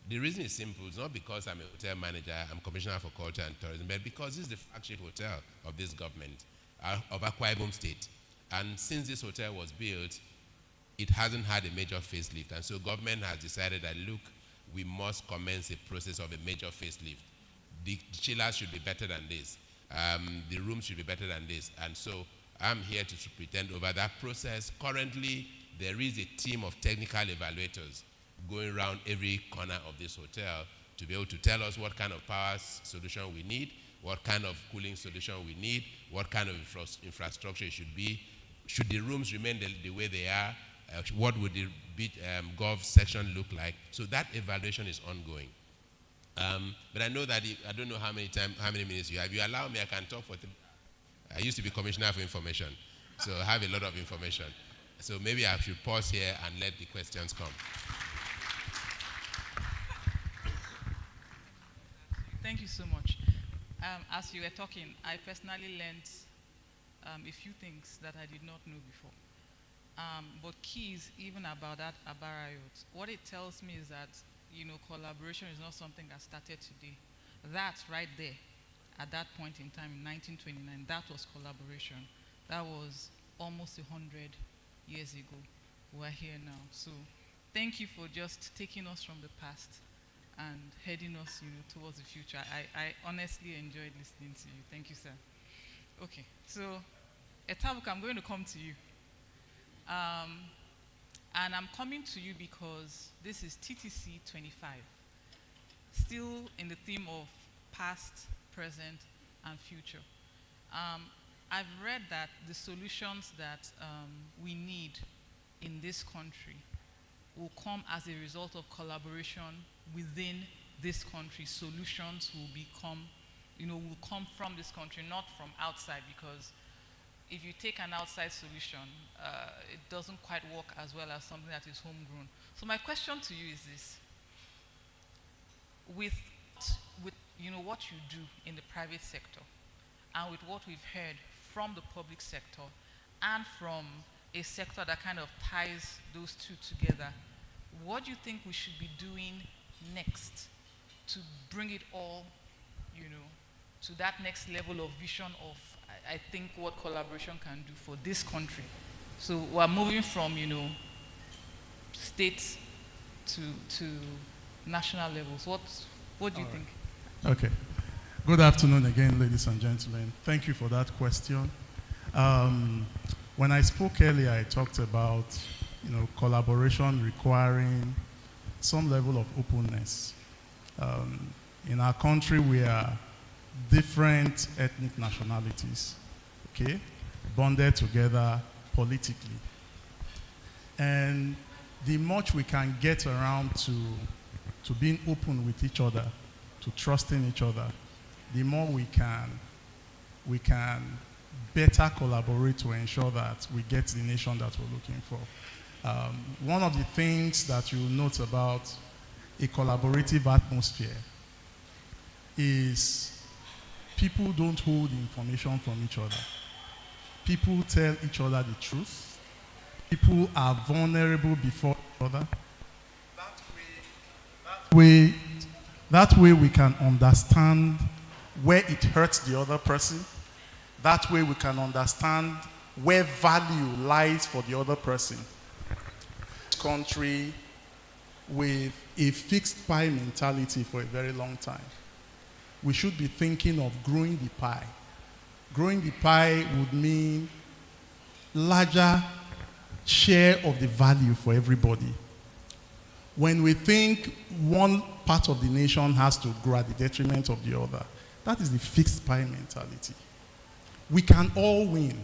The reason is simple. It's not because I'm a hotel manager, I'm Commissioner for Culture and Tourism, but because this is the flagship hotel of this government, of Akwa Ibom State. And since this hotel was built, it hasn't had a major facelift. And so government has decided that, look, we must commence a process of a major facelift. The chillers should be better than this. The rooms should be better than this. And so I'm here to pretend over that process. Currently, there is a team of technical evaluators going around every corner of this hotel to be able to tell us what kind of power solution we need, what kind of cooling solution we need, what kind of infrastructure it should be. Should the rooms remain the way they are? What would the Gov section look like? So that evaluation is ongoing. But I know that I don't know how many minutes you have. If you allow me, I can talk for. I used to be Commissioner for Information, so I have a lot of information. So maybe I should pause here and let the questions come. Thank you so much. As you were talking, I personally learned a few things that I did not know before. But keys, even about that Aba riot, what it tells me is that, collaboration is not something that started today. That right there, at that point in time in 1929, that was collaboration. That was almost 100 years ago. We're here now. So thank you for just taking us from the past and heading us, towards the future. I honestly enjoyed listening to you. Thank you, sir. Okay, so Etabuk, I'm going to come to you. And I'm coming to you because this is TTC 25, still in the theme of past, present, and future. I've read that the solutions that we need in this country will come as a result of collaboration within this country. Solutions will become, will come from this country, not from outside, because if you take an outside solution, it doesn't quite work as well as something that is homegrown. So my question to you is this: with what you do in the private sector, and with what we've heard from the public sector, and from a sector that kind of ties those two together, what do you think we should be doing next to bring it all, to that next level of vision of, I think, what collaboration can do for this country? So we're moving from, state to national levels. What do you think? Okay. Good afternoon again, ladies and gentlemen. Thank you for that question. When I spoke earlier, I talked about, collaboration requiring some level of openness. In our country, we are different ethnic nationalities, okay, bonded together politically. And the much we can get around to being open with each other, to trusting each other, the more we can better collaborate to ensure that we get the nation that we're looking for. One of the things that you'll note about a collaborative atmosphere is people don't hold information from each other. People tell each other the truth. People are vulnerable before each other. That way we can understand where it hurts the other person. That way we can understand where value lies for the other person. This country with a fixed pie mentality for a very long time. We should be thinking of growing the pie. Growing the pie would mean larger share of the value for everybody. When we think one part of the nation has to grow at the detriment of the other, that is the fixed pie mentality. We can all win.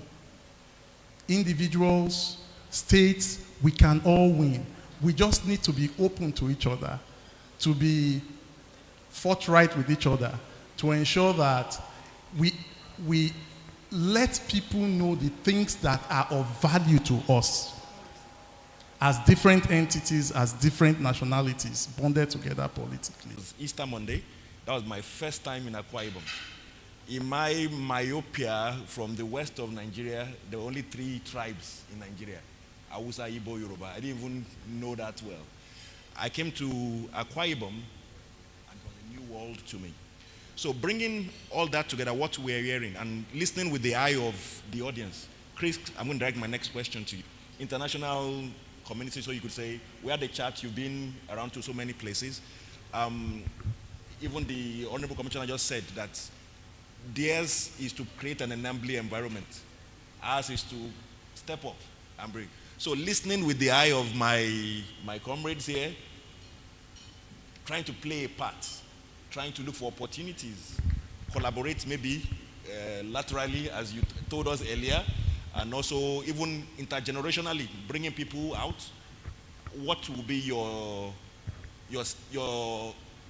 Individuals, states, we can all win. We just need to be open to each other, to be forthright with each other, to ensure that we let people know the things that are of value to us as different entities, as different nationalities, bonded together politically. It was Easter Monday. That was my first time in Akwa Ibom. In my myopia, from the west of Nigeria, there were only 3 tribes in Nigeria: Hausa, Igbo, Yoruba. I didn't even know that well. I came to Akwa Ibom, and it was a new world to me. So bringing all that together, what we're hearing, and listening with the eye of the audience. Chris, I'm going to direct my next question to you. International community, so you could say, we had a chat, you've been around to so many places. Even the Honorable Commissioner just said that theirs is to create an enabling environment. Ours is to step up and bring. So listening with the eye of my comrades here, trying to play a part, trying to look for opportunities, collaborate maybe laterally, as you told us earlier, and also even intergenerationally, bringing people out. What will be your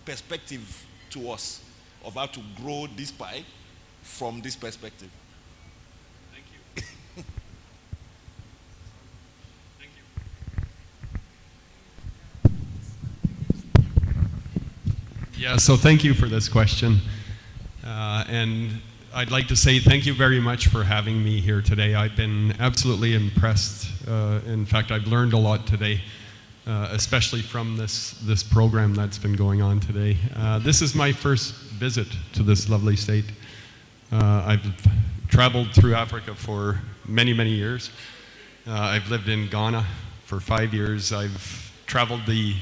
perspective to us of how to grow this pie from this perspective? Thank you. Thank you. Yeah, so thank you for this question. And I'd like to say thank you very much for having me here today. I've been absolutely impressed. In fact, I've learned a lot today, especially from this program that's been going on today. This is my first visit to this lovely state. I've traveled through Africa for many, many years. I've lived in Ghana for 5 years. I've traveled the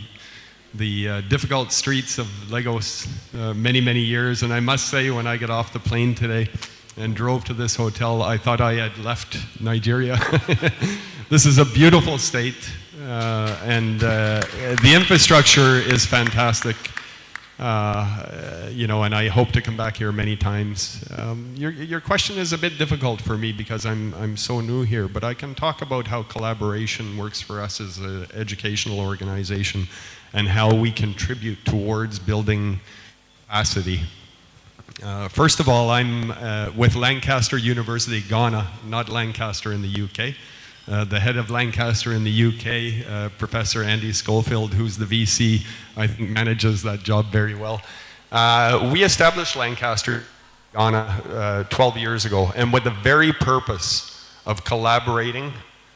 difficult streets of Lagos many, many years. And I must say, when I got off the plane today and drove to this hotel, I thought I had left Nigeria. This is a beautiful state, and the infrastructure is fantastic. And I hope to come back here many times. Your question is a bit difficult for me because I'm so new here, but I can talk about how collaboration works for us as an educational organization and how we contribute towards building capacity. First of all, I'm with Lancaster University, Ghana, not Lancaster in the UK. The head of Lancaster in the UK, Professor Andy Schofield, who's the VC, I think manages that job very well. We established Lancaster, Ghana, 12 years ago, and with the very purpose of collaborating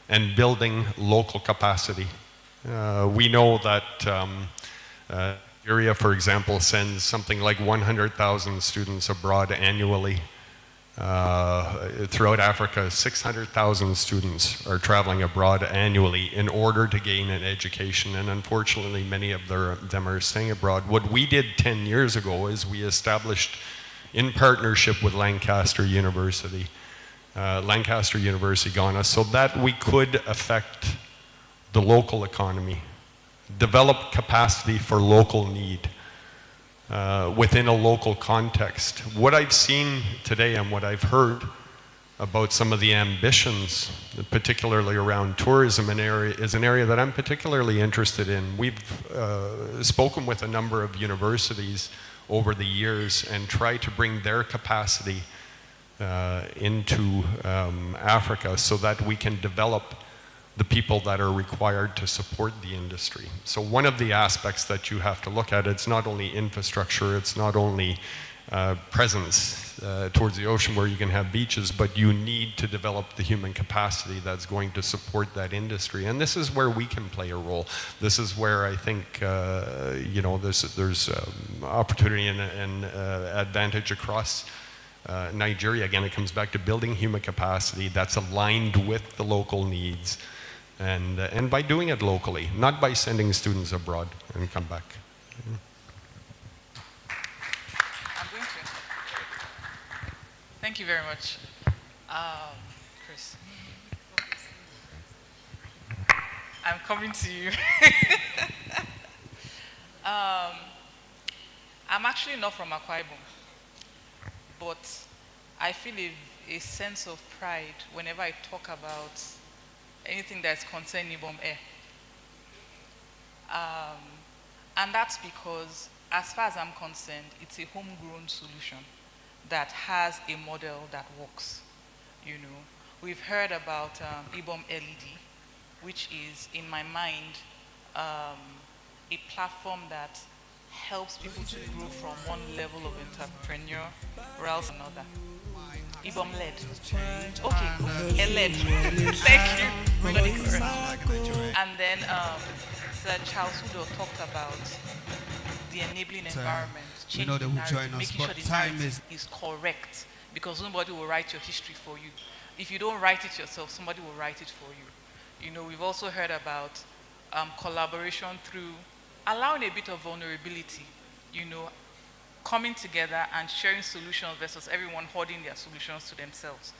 and building local capacity. We know that Nigeria, for example, sends something like 100,000 students abroad annually. Throughout Africa, 600,000 students are traveling abroad annually in order to gain an education, and unfortunately many of them are staying abroad. What we did 10 years ago is we established, in partnership with Lancaster University, Ghana, so that we could affect the local economy, develop capacity for local need. Within a local context. What I've seen today and what I've heard about some of the ambitions, particularly around tourism, is an area that I'm particularly interested in. We've spoken with a number of universities over the years and tried to bring their capacity into Africa so that we can develop the people that are required to support the industry. So one of the aspects that you have to look at, it's not only infrastructure, it's not only presence towards the ocean where you can have beaches, but you need to develop the human capacity that's going to support that industry. And this is where we can play a role. This is where I think there's opportunity and advantage across Nigeria. Again, it comes back to building human capacity that's aligned with the local needs. And by doing it locally, not by sending students abroad and come back. I'm going to. Thank you very much, Chris. I'm coming to you. I'm actually not from Akwa Ibom, but I feel a sense of pride whenever I talk about anything that's concerning Ibom Air. And that's because, as far as I'm concerned, it's a homegrown solution that has a model that works. We've heard about Ibom LED, which is, in my mind, a platform that helps people to grow from one level of entrepreneur to another. Ibom LED. Okay, LED. Thank you. And then Sir Charles Udo talked about the enabling environment, we know they will join us, making but sure the time narrative is correct, because nobody will write your history for you. If you don't write it yourself, somebody will write it for you. We've also heard about collaboration through allowing a bit of vulnerability, coming together and sharing solutions versus everyone hoarding their solutions to themselves.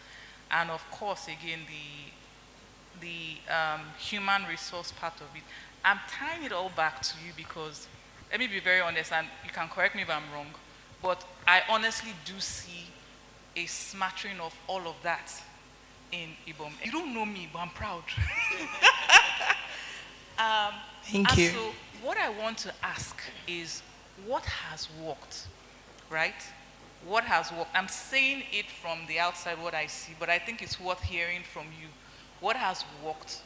And of course, again, the human resource part of it. I'm tying it all back to you because, let me be very honest, and you can correct me if I'm wrong, but I honestly do see a smattering of all of that in Ibom. You don't know me, but I'm proud. Thank you. So what I want to ask is, what has worked, right? What has worked? I'm saying it from the outside, what I see, but I think it's worth hearing from you. What has worked?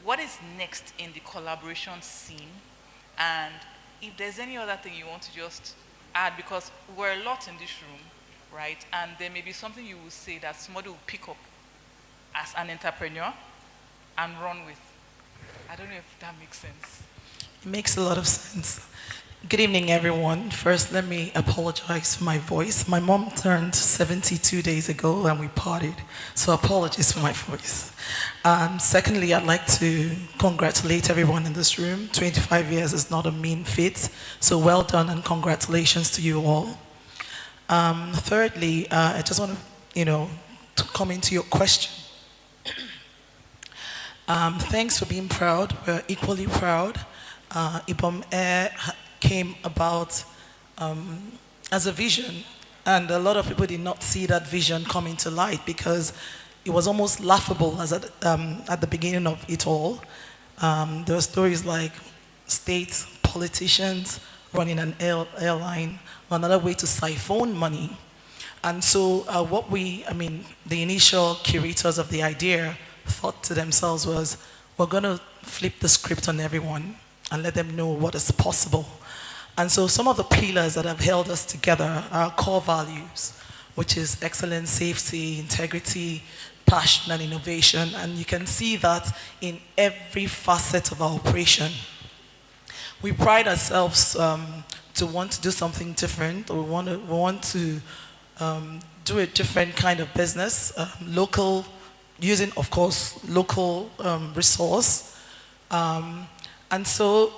What is next in the collaboration scene? And if there's any other thing you want to just add, because we're a lot in this room, right? And there may be something you will say that somebody will pick up as an entrepreneur and run with. I don't know if that makes sense. It makes a lot of sense. Good evening, everyone. First, let me apologize for my voice. My mom turned 72 days ago and we partied, so apologies for my voice. Secondly, I'd like to congratulate everyone in this room. 25 years is not a mean feat, so well done and congratulations to you all. Thirdly, I just want to come into your question. Thanks for being proud. We're equally proud. Ibom Air came about as a vision, and a lot of people did not see that vision come into light because it was almost laughable as at the beginning of it all. There were stories like state politicians running an airline, another way to siphon money. And so the initial curators of the idea thought to themselves was, we're going to flip the script on everyone and let them know what is possible. And so some of the pillars that have held us together are our core values, which is excellence, safety, integrity, passion, and innovation. And you can see that in every facet of our operation. We pride ourselves to want to do something different, or we want to do a different kind of business, local, using, of course, local resource. And so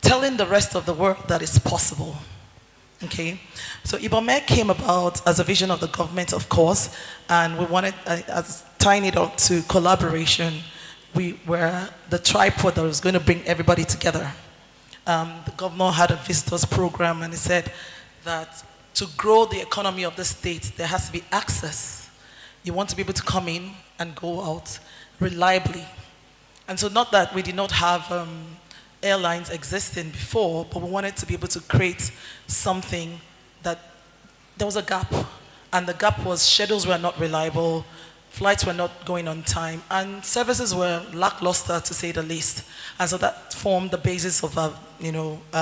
telling the rest of the world that it's possible. Okay, so Ibome came about as a vision of the government, of course, and we wanted, as tying it up to collaboration, we were the tripod that was going to bring everybody together. The governor had a visitors program, and he said that to grow the economy of the state, there has to be access. You want to be able to come in and go out reliably. And so not that we did not have airlines existing before, but we wanted to be able to create something that there was a gap. And the gap was schedules were not reliable, flights were not going on time, and services were lackluster, to say the least. And so that formed the basis of a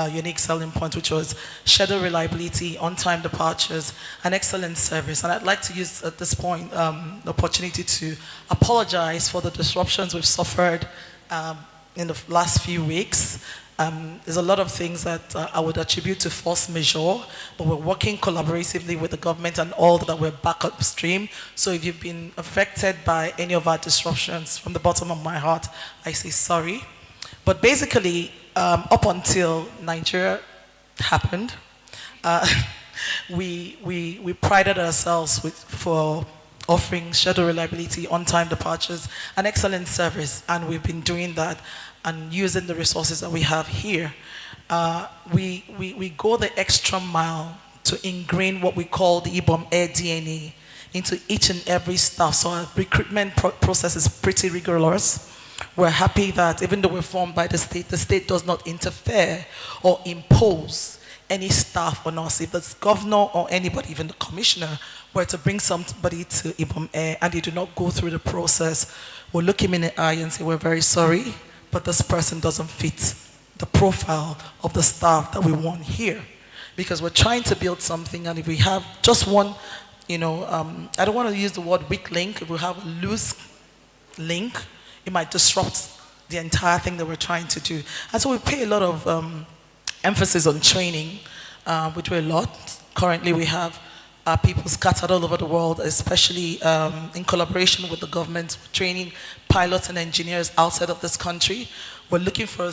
unique selling point, which was schedule reliability, on-time departures, and excellent service. And I'd like to use at this point the opportunity to apologize for the disruptions we've suffered in the last few weeks. There's a lot of things that I would attribute to force majeure, but we're working collaboratively with the government and all that we're back upstream. So if you've been affected by any of our disruptions, from the bottom of my heart, I say sorry. But basically, up until Nigeria happened, we prided ourselves for offering schedule reliability, on-time departures, and excellent service, and we've been doing that and using the resources that we have here. We go the extra mile to ingrain what we call the IBOM Air DNA into each and every staff. So our recruitment process is pretty rigorous. We're happy that even though we're formed by the state does not interfere or impose any staff on us. If the governor or anybody, even the commissioner, were to bring somebody to IBOM Air and they do not go through the process, we'll look him in the eye and say, we're very sorry, but this person doesn't fit the profile of the staff that we want here. Because we're trying to build something, and if we have just one, I don't want to use the word weak link. If we have a loose link, it might disrupt the entire thing that we're trying to do. And so we pay a lot of emphasis on training. We do a lot. Currently we have people scattered all over the world, especially in collaboration with the government, training pilots and engineers outside of this country. We're looking for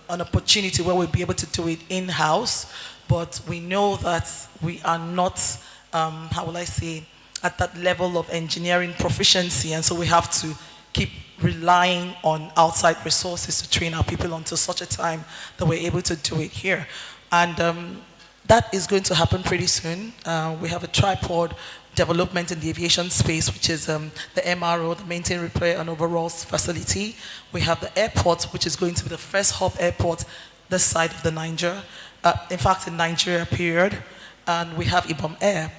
an opportunity where we'll be able to do it in-house, but we know that we are not, how will I say, at that level of engineering proficiency, and so we have to keep relying on outside resources to train our people until such a time that we're able to do it here. And that is going to happen pretty soon. We have a tripod development in the aviation space, which is the MRO, the maintain, repair, and overhauls facility. We have the airport, which is going to be the first hub airport this side of the Niger, in fact, in Nigeria, period. And we have IBOM Air.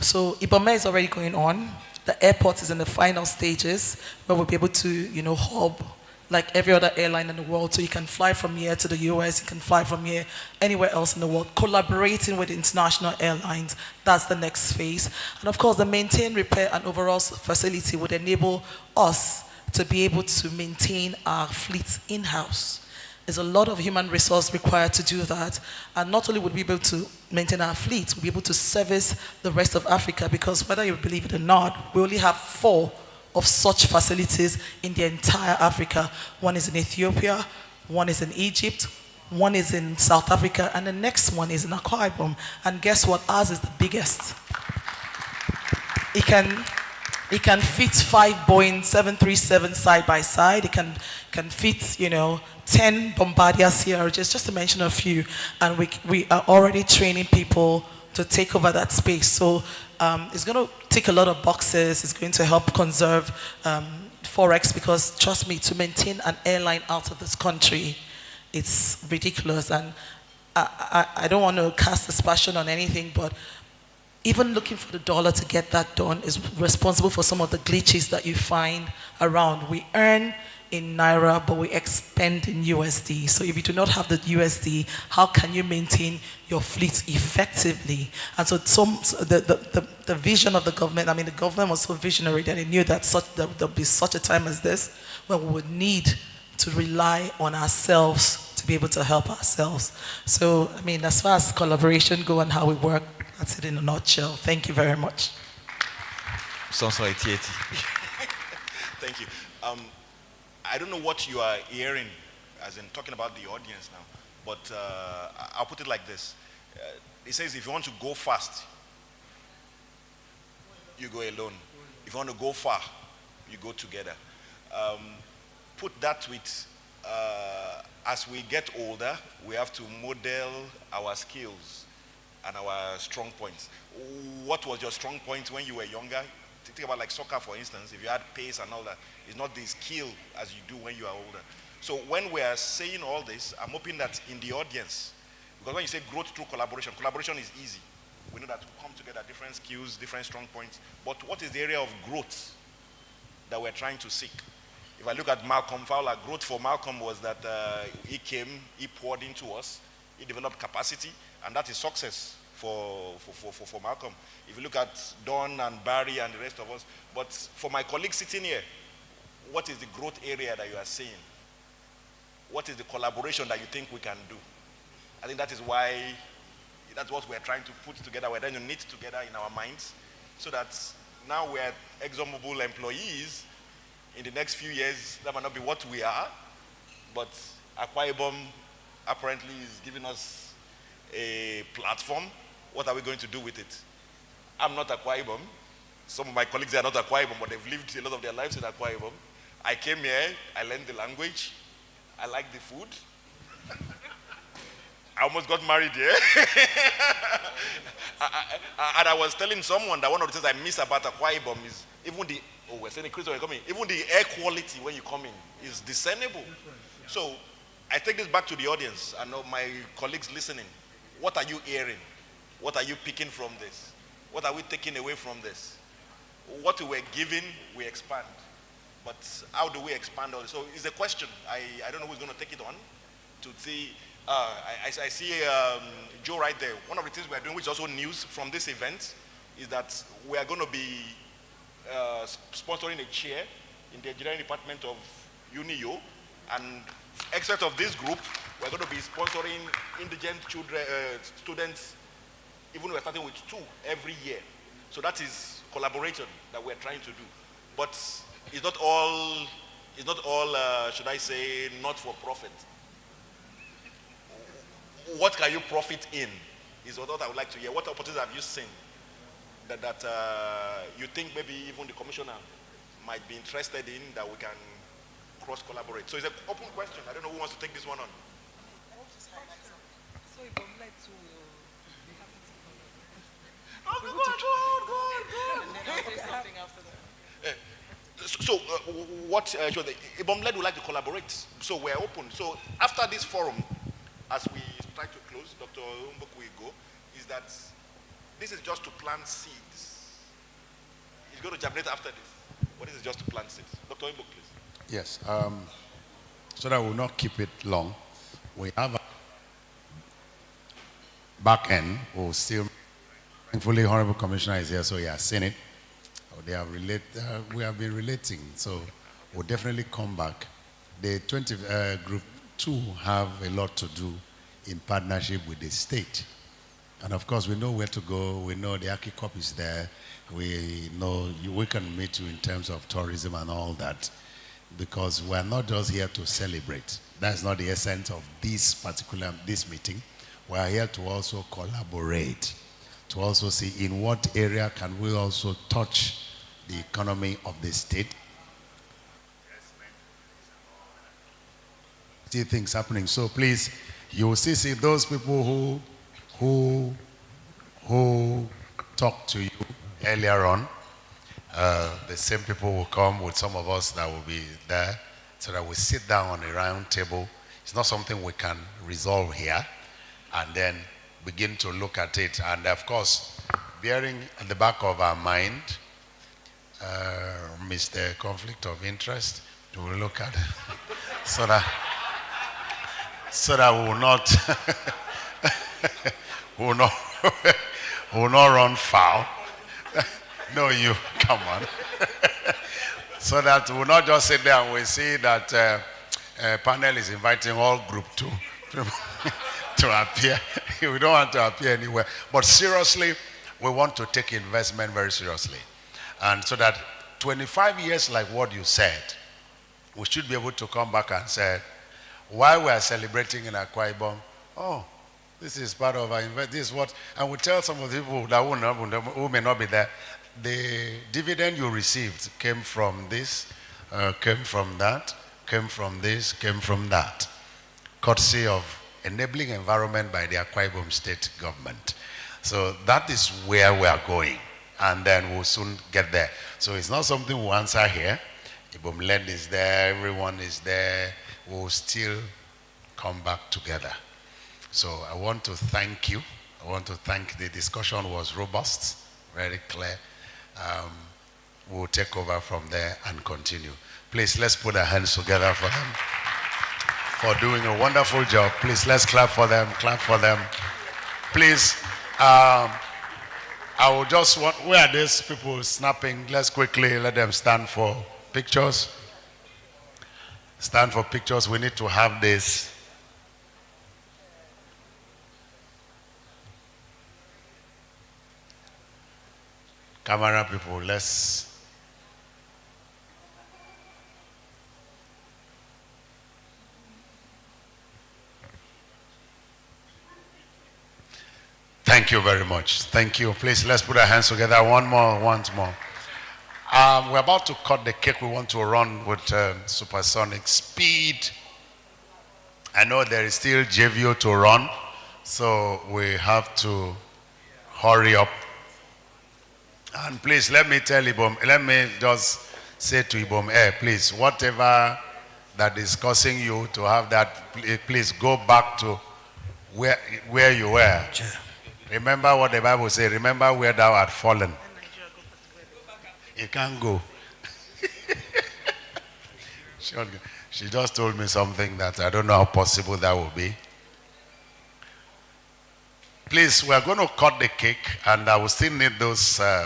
So IBOM Air is already going on. The airport is in the final stages where we'll be able to, hub like every other airline in the world. So you can fly from here to the US, you can fly from here anywhere else in the world, collaborating with international airlines. That's the next phase. And of course, the maintain, repair, and overall facility would enable us to be able to maintain our fleet in-house. There's a lot of human resource required to do that. And not only would we be able to maintain our fleet, we'll be able to service the rest of Africa, because whether you believe it or not, we only have 4 of such facilities in the entire Africa. One is in Ethiopia, one is in Egypt, one is in South Africa, and the next one is in Akwa Ibom. And guess what? Ours is the biggest. It can fit 5 Boeing 737 side by side. It can fit, 10 Bombardier CRJs, just to mention a few. And we are already training people to take over that space. So it's going to tick a lot of boxes. It's going to help conserve Forex, because trust me, to maintain an airline out of this country, it's ridiculous. And I don't want to cast aspersion on anything, but even looking for the dollar to get that done is responsible for some of the glitches that you find around. We earn in Naira, but we expend in USD. So if you do not have the USD, how can you maintain your fleet effectively? And so the vision of the government, the government was so visionary that it knew that there'll be such a time as this where we would need to rely on ourselves to be able to help ourselves. So, as far as collaboration go and how we work, that's it in a nutshell. Thank you very much. Sounds like TAT. Thank you. I don't know what you are hearing, as in talking about the audience now, but I'll put it like this. It says if you want to go fast, you go alone. If you want to go far, you go together. Put that with, as we get older, we have to model our skills and our strong points. What was your strong point when you were younger? Think about like soccer, for instance. If you had pace and all that, it's not the skill as you do when you are older. So when we are saying all this, I'm hoping that in the audience, because when you say growth through collaboration, collaboration is easy. We know that we come together, different skills, different strong points. But what is the area of growth that we're trying to seek? If I look at Malcolm Fowler, growth for Malcolm was that he came, he poured into us, he developed capacity, and that is success for Malcolm. If you look at Don and Barry and the rest of us, but for my colleagues sitting here, what is the growth area that you are seeing? What is the collaboration that you think we can do? I think that is why, that's what we're trying to put together. We're trying to knit together in our minds so that now we're ExxonMobil employees. In the next few years, that might not be what we are, but Akwa Ibom apparently is giving us a platform. What are we going to do with it? I'm not Akwa Ibom. Some of my colleagues are not Akwa Ibom, but they've lived a lot of their lives in Akwa Ibom. I came here, I learned the language, I like the food. I almost got married here. And I was telling someone that one of the things I miss about Akwa Ibom is even the, we're saying Chris when you come in, even the air quality when you come in is discernible. So I take this back to the audience and my colleagues listening. What are you hearing? What are you picking from this? What are we taking away from this? What we're giving, we expand. But how do we expand on it? So it's a question. I don't know who's going to take it on to see. I see Joe right there. One of the things we're doing, which is also news from this event, is that we are going to be sponsoring a chair in the engineering department of UNIO. And except of this group, we're going to be sponsoring indigent children, students, even we're starting with 2 every year. So that is collaboration that we're trying to do. But it's not all, should I say, not for profit. What can you profit in is what I would like to hear. What opportunities have you seen that you think maybe even the commissioner might be interested in that we can cross-collaborate? So it's an open question. I don't know who wants to take this one on. So if I'm led to be happy to And then I'll say something after that. So what Ibom-led would like to collaborate. So we're open. So after this forum, as we try to close, Dr. Umboku will go, is that this is just to plant seeds. It's going to germinate after this. But this is just to plant seeds. Dr. Umboku, please. Yes. So that we'll not keep it long, we have a back end. We'll still, thankfully, Honorable Commissioner is here, so he has seen it. They have we have been relating, so we'll definitely come back. The 20 group 2 have a lot to do in partnership with the state. And of course, we know where to go. We know the Archicop is there. We know we can meet you in terms of tourism and all that, because we're not just here to celebrate. That's not the essence of this meeting. We're here to also collaborate, to also see in what area can we also touch the economy of the state. See things happening. So please, you will see those people who talked to you earlier on. The same people will come with some of us that will be there, so that we sit down on a round table. It's not something we can resolve here, and then begin to look at it. And of course, bearing at the back of our mind, Mr. Conflict of Interest, we will look at it so that we will not will not run foul. No, you, come on. So that we will not just sit there and we see that panel is inviting all group to appear. We don't want to appear anywhere. But seriously, we want to take investment very seriously. And so that 25 years, like what you said, we should be able to come back and say, while we are celebrating in Akwa Ibom, oh, this is part of our investment. This is what, and we tell some of the people that who may not be there, the dividend you received came from this, came from that, came from this, came from that. Courtesy of enabling environment by the Akwa Ibom state government. So that is where we are going. And then we'll soon get there. So it's not something we'll answer here. Ibomland is there, everyone is there. We'll still come back together. So I want to thank you. I want to thank, the discussion was robust, very clear. We'll take over from there and continue. Please, let's put our hands together for them, for doing a wonderful job. Please, let's clap for them, clap for them. Please, I will just want, where are these people snapping? Let's quickly let them stand for pictures. Stand for pictures. We need to have this. Camera people, let's. Thank you very much. Thank you. Please, let's put our hands together. Once more. We're about to cut the cake. We want to run with supersonic speed. I know there is still JVO to run, so we have to hurry up. And please, let me tell Ibom, let me just say to Ibom Air, please, whatever that is causing you to have that, please go back to where you were. Remember what the Bible says. Remember where thou art fallen. You can't go. She just told me something that I don't know how possible that will be. Please, we are going to cut the cake, and I will still need those, the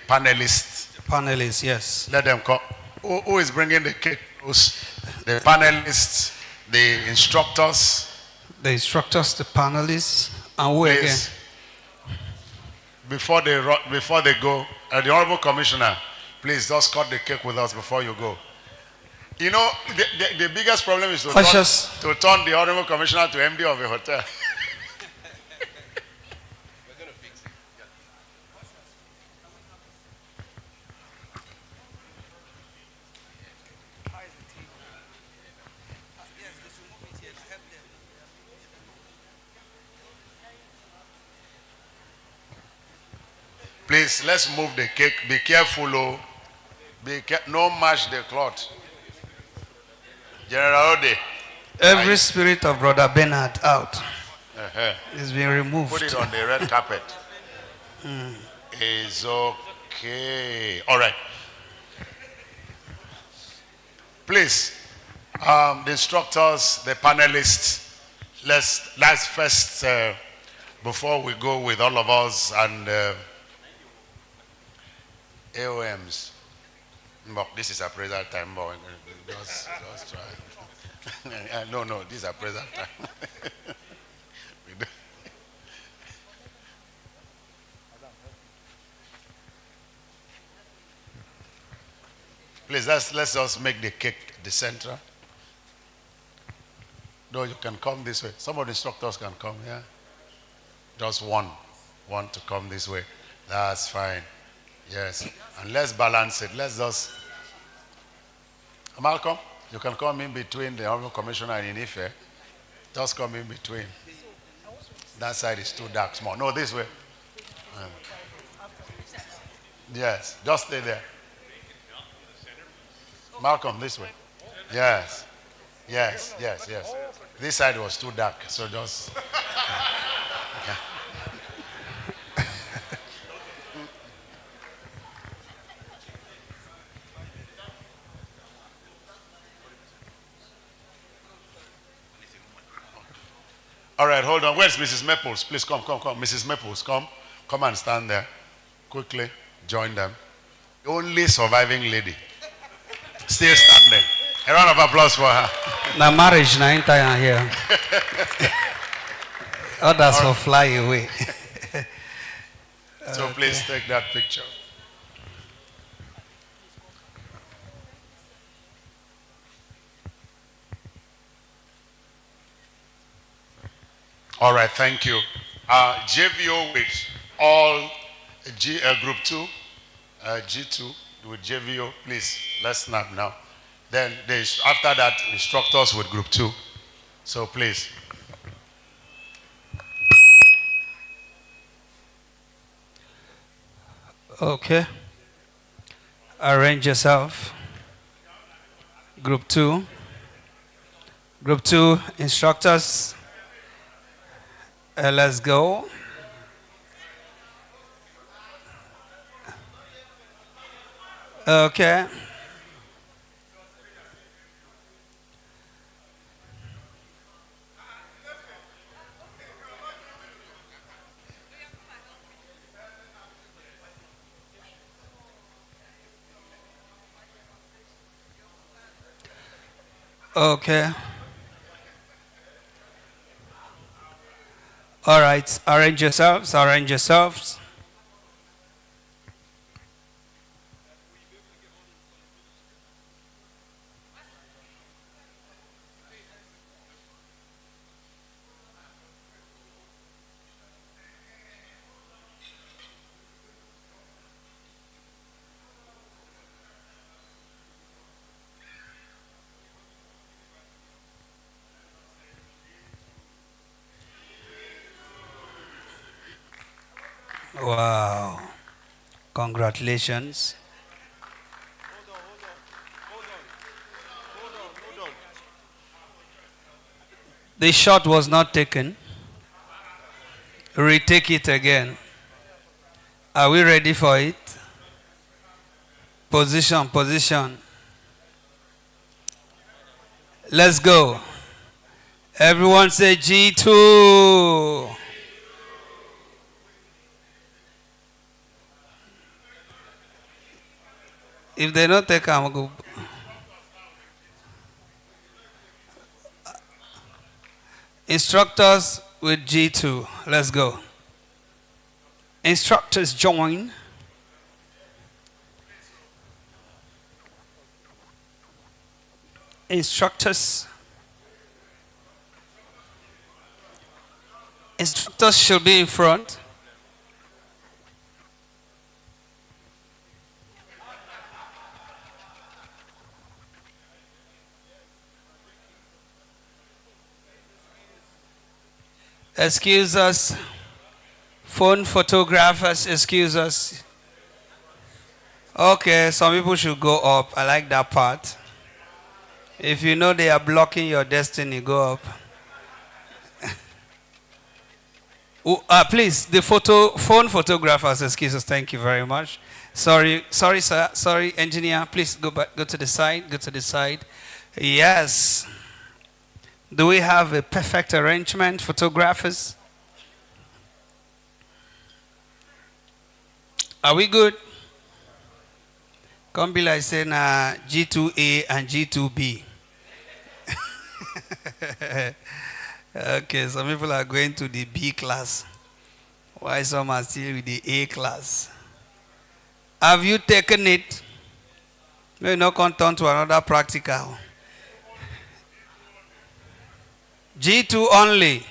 panelists. The panelists, yes. Let them come. Who is bringing the cake? The panelists, the instructors. The instructors, the panelists, and who again? Before they go, the Honorable Commissioner, please just cut the cake with us before you go. You know, the biggest problem is to turn the Honorable Commissioner to MD of a hotel. Please, let's move the cake. Be careful, oh. No match the cloth. General Ode. Every spirit of Brother Bernard out is being removed. Put it on the red carpet. It's okay. All right. Please, the instructors, the panelists, let's first, before we go with all of us and AOMs. This is appraisal time. Just try. No, this is appraisal time. Please, let's just make the cake the center. No, you can come this way. Some of the instructors can come here. Just one to come this way. That's fine. Yes. And let's balance it. Let's just. Malcolm, you can come in between the Honorable Commissioner and Inife. Just come in between. That side is too dark, small. No, this way. Yes, just stay there. Malcolm, this way. Yes. Yes, yes, yes. This side was too dark, so just. Okay. All right, hold on. Where's Mrs. Maples? Please come. Mrs. Maples, come. Come and stand there. Quickly, join them. Only surviving lady. Still standing. A round of applause for her. Now marriage, na entire here. Others will fly away. So please take that picture. All right, thank you. JVO with all group 2, G2 with JVO, please, let's snap now. Then after that, instructors with group 2. So please. Okay. Arrange yourself. Group 2. Group 2 instructors. Let's go. Okay. Okay. All right. Arrange yourselves. Arrange yourselves. Wow. Congratulations. The shot was not taken. Retake it again. Are we ready for it? Position, position. Let's go. Everyone say G2. If they don't take, I'm going to go. Instructors with G2. Let's go. Instructors join. Instructors. Instructors should be in front. Excuse us. Phone photographers, excuse us. Okay, some people should go up. I like that part. If you know they are blocking your destiny, go up. Please, the phone photographers, excuse us. Thank you very much. Sorry, sir. Sorry, engineer. Please go back. Go to the side. Go to the side. Yes. Do we have a perfect arrangement, photographers? Are we good? Come be like saying G2A and G2B. Okay, some people are going to the B class, while some are still with the A class. Have you taken it? May not come turn to another practical. G2 only.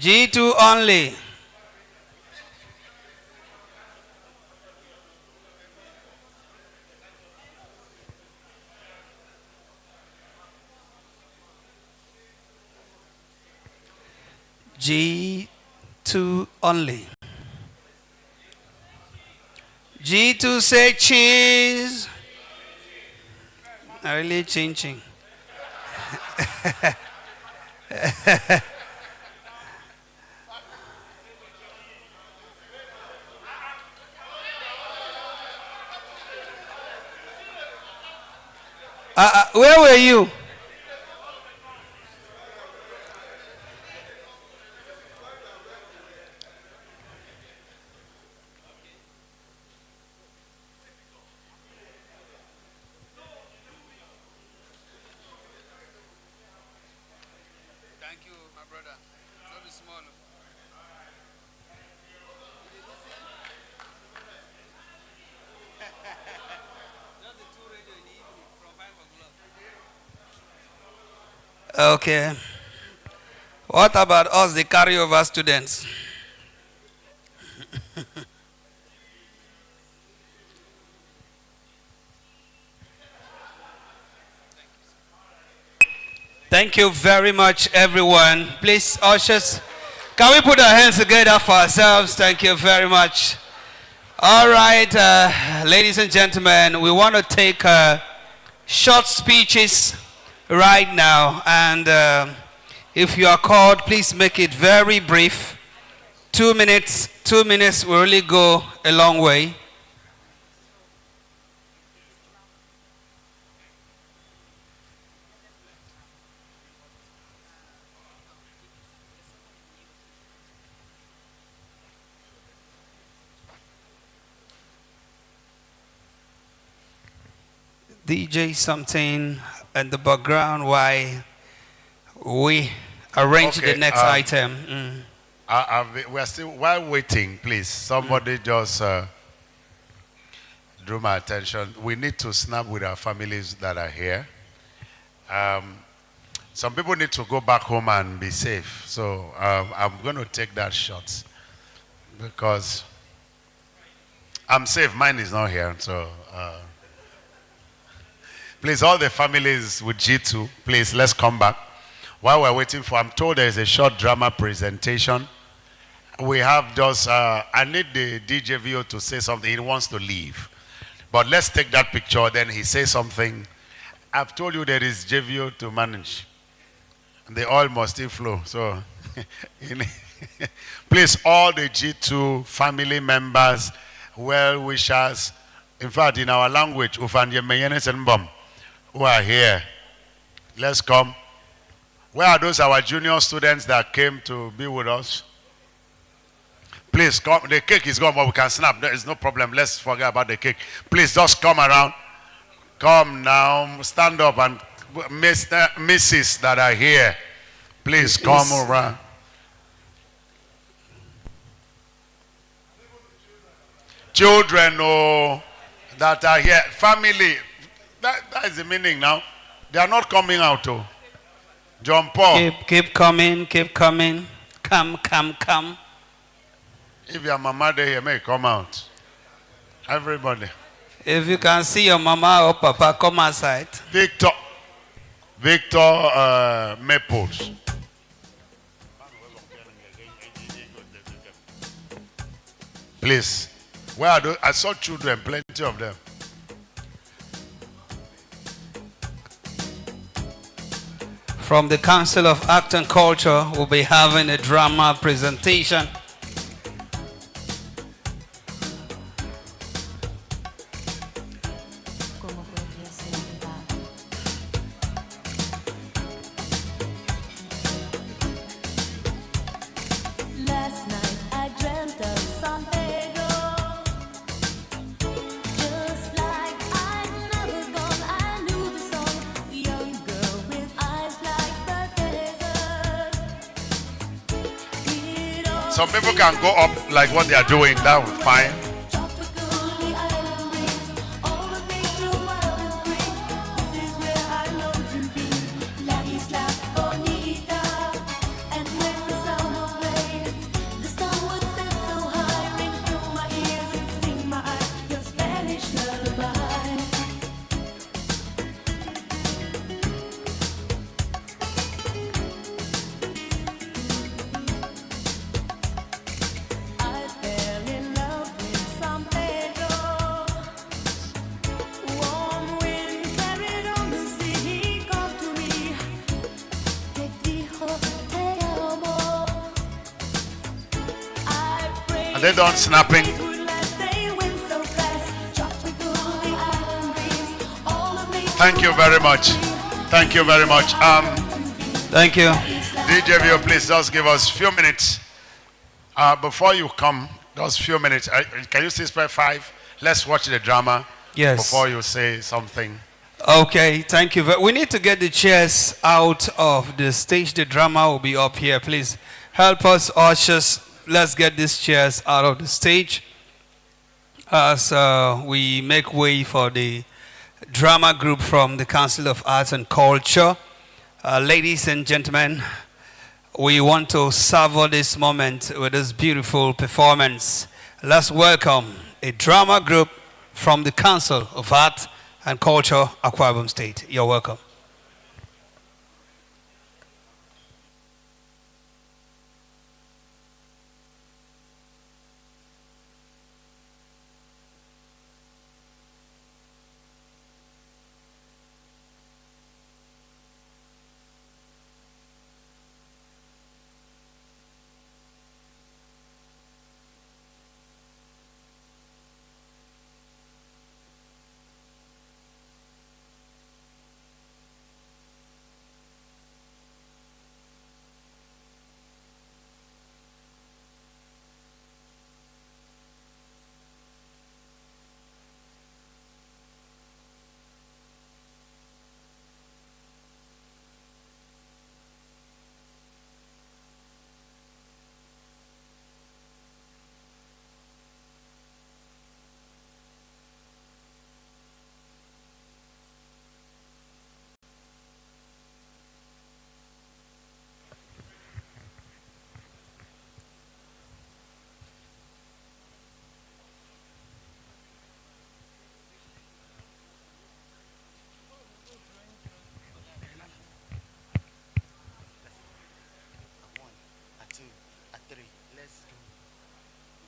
G2 only. Two only. G2 say cheese. I really ching. Where were you? Thank you, my brother. Don't be small. Okay. What about us, the carryover students? Thank you very much, everyone. Please, ushers, can we put our hands together for ourselves? Thank you very much. All right, ladies and gentlemen, we want to take short speeches right now. And if you are called, please make it very brief. 2 minutes. 2 minutes will really go a long way. DJ something in the background while we arrange the next item. We're still, while waiting, please, somebody just drew my attention. We need to snap with our families that are here. Some people need to go back home and be safe. So I'm going to take that shot because I'm safe. Mine is not here. So please, all the families with G2, please, let's come back. While we're waiting for, I'm told there is a short drama presentation. We have just, I need the DJ VO to say something. He wants to leave. But let's take that picture, then he says something. I've told you there is JVO to manage. The oil must still flow. So, please, all the G2 family members, well-wishers, in fact, in our language, who are here, let's come. Where are those our junior students that came to be with us? Please come. The cake is gone, but we can snap. There is no problem. Let's forget about the cake. Please just come around. Come now. Stand up, and Mr. Mrs. that are here, please come around. Children that are here. Family. That is the meaning now. They are not coming out. John Paul. Keep coming, keep coming. Come. If your mama there, you may come out. Everybody. If you can see your mama or papa, come outside. Victor Maples. Please. Where are those? I saw children, plenty of them. From the Council of Art and Culture, we'll be having a drama presentation. Last night I dreamt of San Pedro. Just like I'd never gone, I knew the song. The young girl with eyes like the desert. Some people can go up like what they are doing. That would be fine. they done snapping? Thank you very much. Thank you very much. Thank you. DJ Vio, please just give us a few minutes. Before you come, just a few minutes. Can you still spare 5? Let's watch the drama. Yes. Before you say something. Okay, thank you. We need to get the chairs out of the stage. The drama will be up here. Please help us, ushers. Let's get these chairs out of the stage as we make way for the drama group from the Council of Arts and Culture. Ladies and gentlemen, we want to savor this moment with this beautiful performance. Let's welcome a drama group from the Council of Art and Culture, Akwa Ibom State. You're welcome.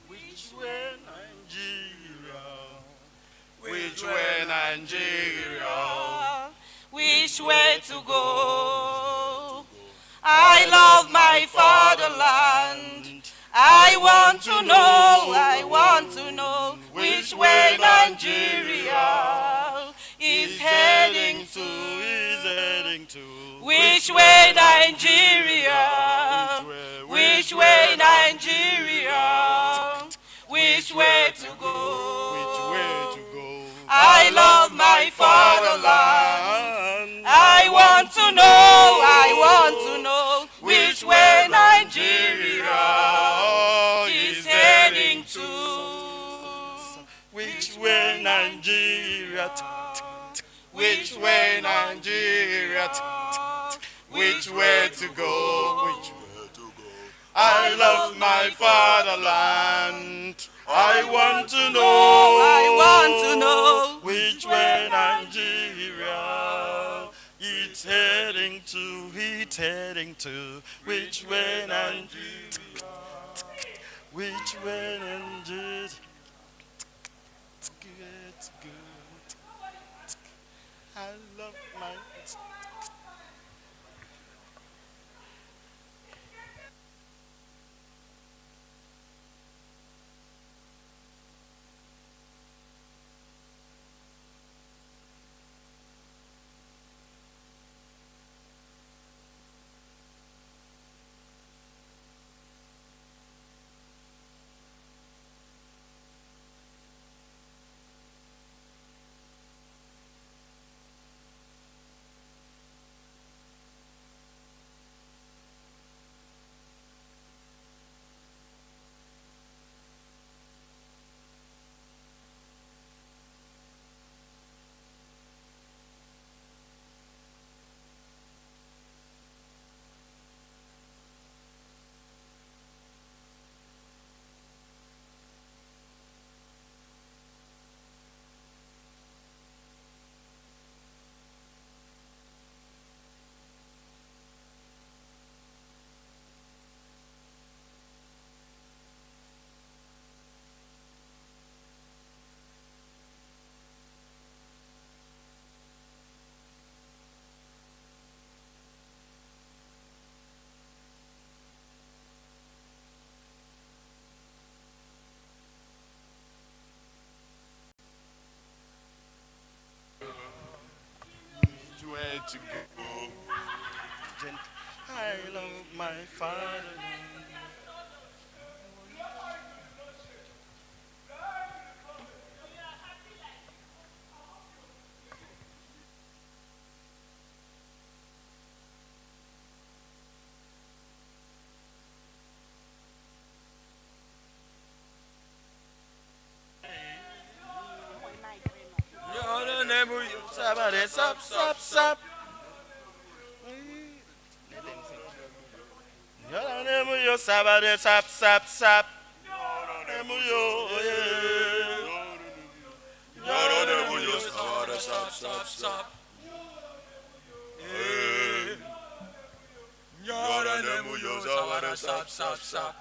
Which way Nigeria? Which way Nigeria? Which way to go? I love my fatherland. I want to know which way Nigeria is heading to. Which way Nigeria? Which way Nigeria? Which way to go? I love my fatherland. I want to know which way Nigeria is heading to. Which way Nigeria? Which way Nigeria? Which way to go? I love my fatherland. I want to know which way Nigeria it's heading to, which way Nigeria, which way Nigeria. I love my way to go. I love my father. Somebody stop, stop, stop. Yo, somebody stop, stop, stop. Stop, stop, stop. Stop, stop, stop.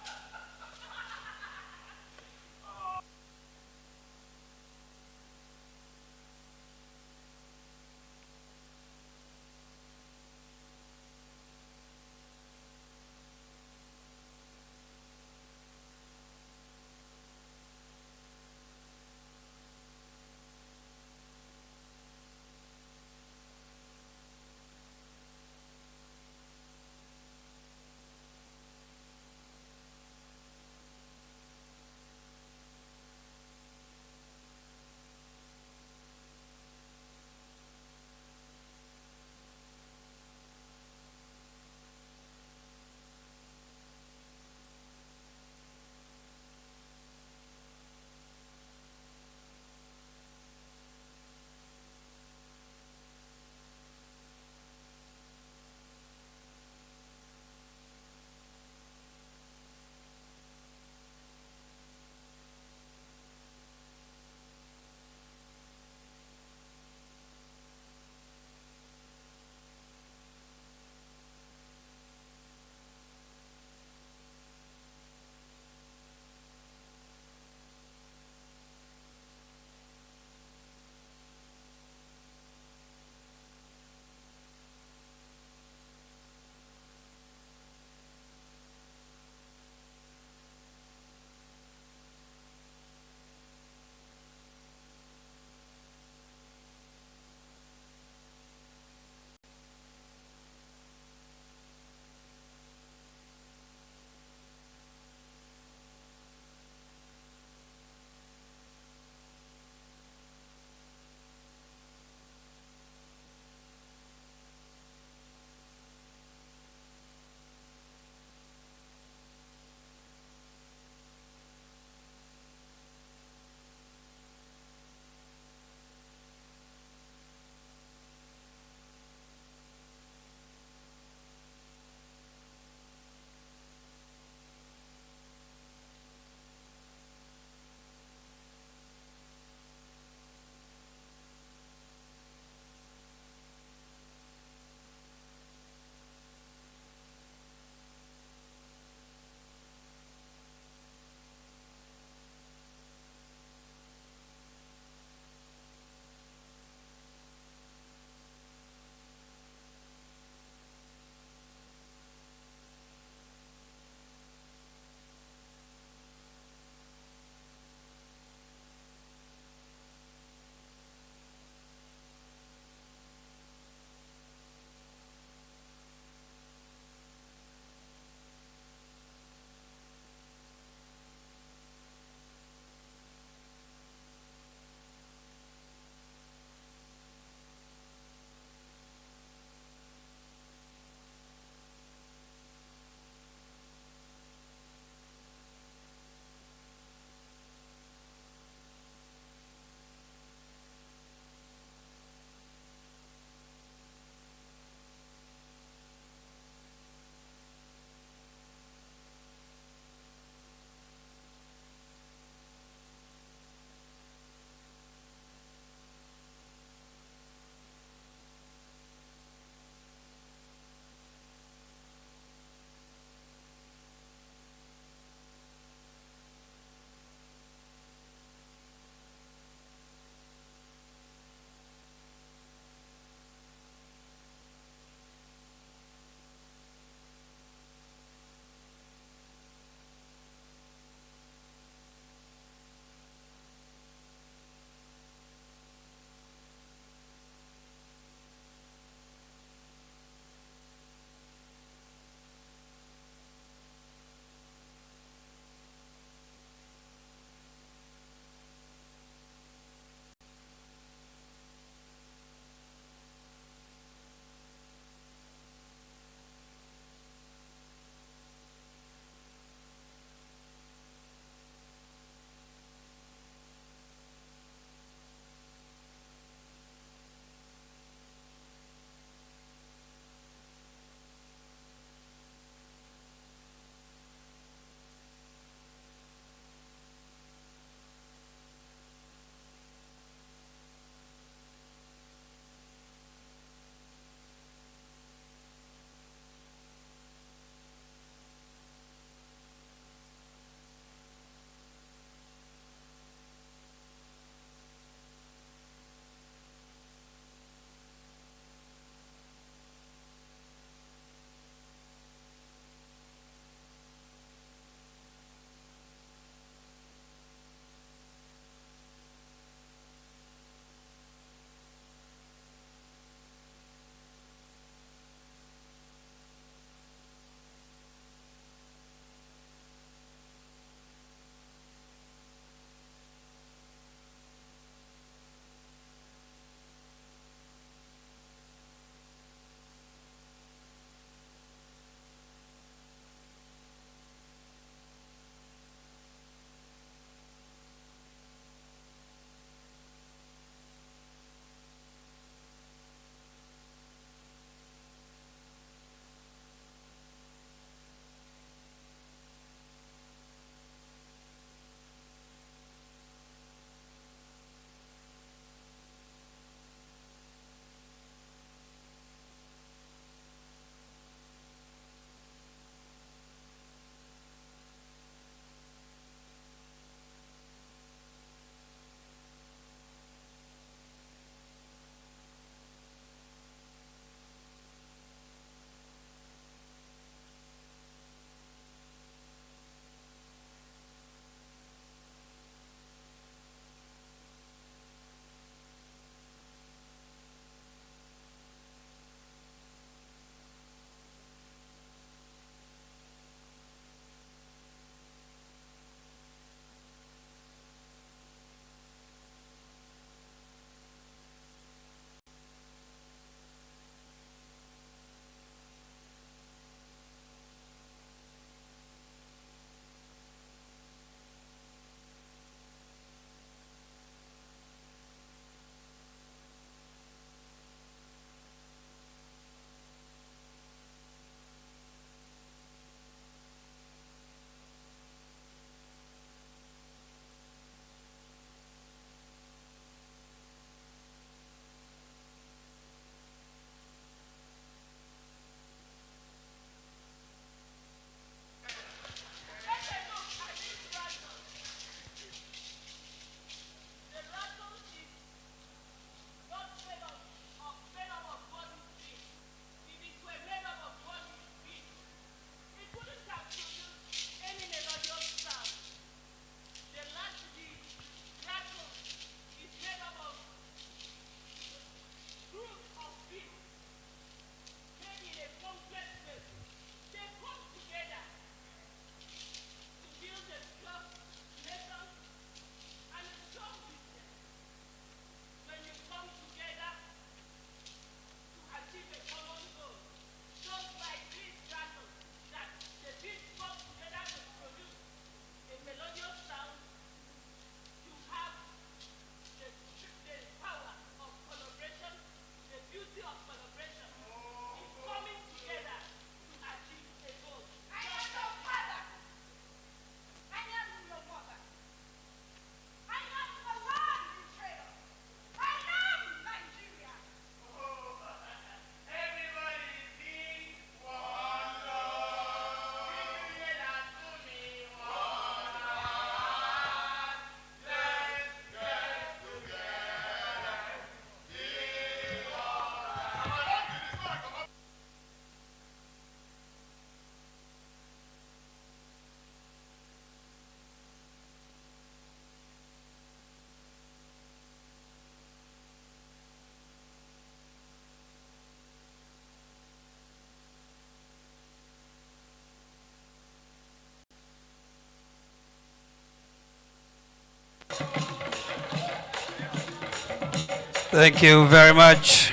Thank you very much.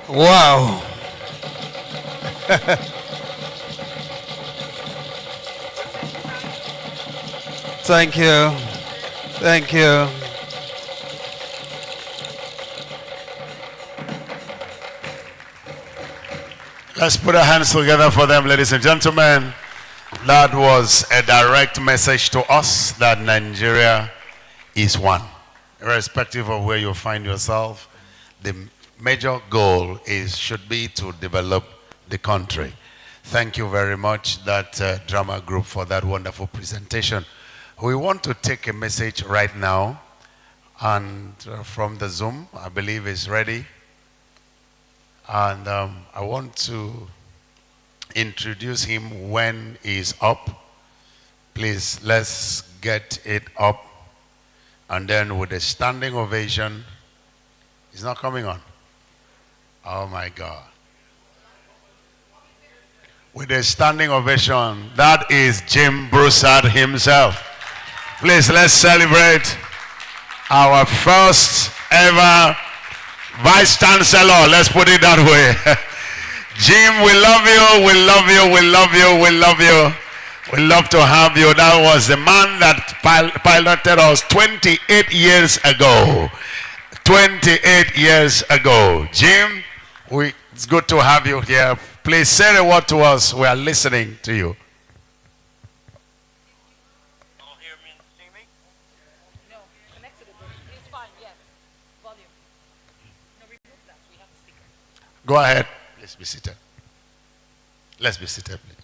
Wow. Thank you. Thank you. Let's put our hands together for them, ladies and gentlemen. That was a direct message to us that Nigeria is one. Irrespective of where you find yourself, the major goal should be to develop the country. Thank you very much, that drama group, for that wonderful presentation. We want to take a message right now, and from the Zoom, I believe is ready. And I want to introduce him when he's up. Please, let's get it up. And then with a standing ovation, he's not coming on. Oh my God. With a standing ovation, that is Jim Broussard himself. Please, let's celebrate our first ever Vice Chancellor. Let's put it that way. Jim, we love you, we love you, we love you, we love you. We love to have you. That was the man that piloted us 28 years ago. 28 years ago. Jim, it's good to have you here. Please say a word to us. We are listening to you. Go ahead. Let's be seated. Let's be seated, please.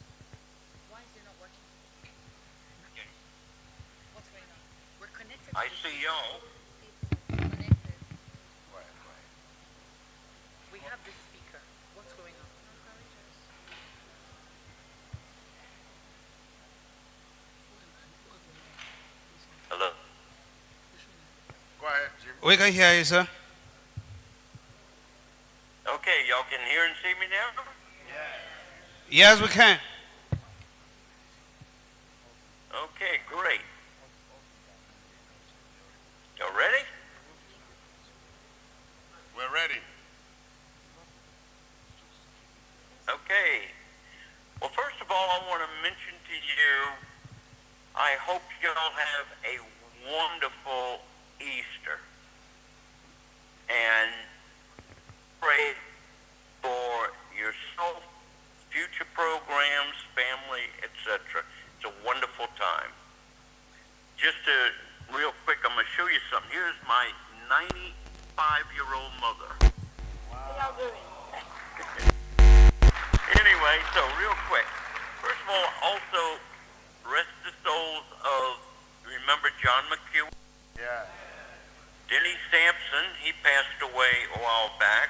I see y'all. We have this speaker. What's going on? Hello. Go ahead, Jim. We can hear you, sir. Okay, y'all can hear and see me now? Yes, we can. Okay, great. Y'all ready? We're ready. Okay. Well, first of all, I want to mention to you, I hope y'all have a wonderful Easter. And pray for yourself, future programs, family, etc. It's a wonderful time. Just real quick, I'm going to show you something. Here's my 95-year-old mother. How y'all doing? Anyway, so real quick. First of all, also, rest the souls of, remember John McHugh? Yeah. Denny Sampson, he passed away a while back.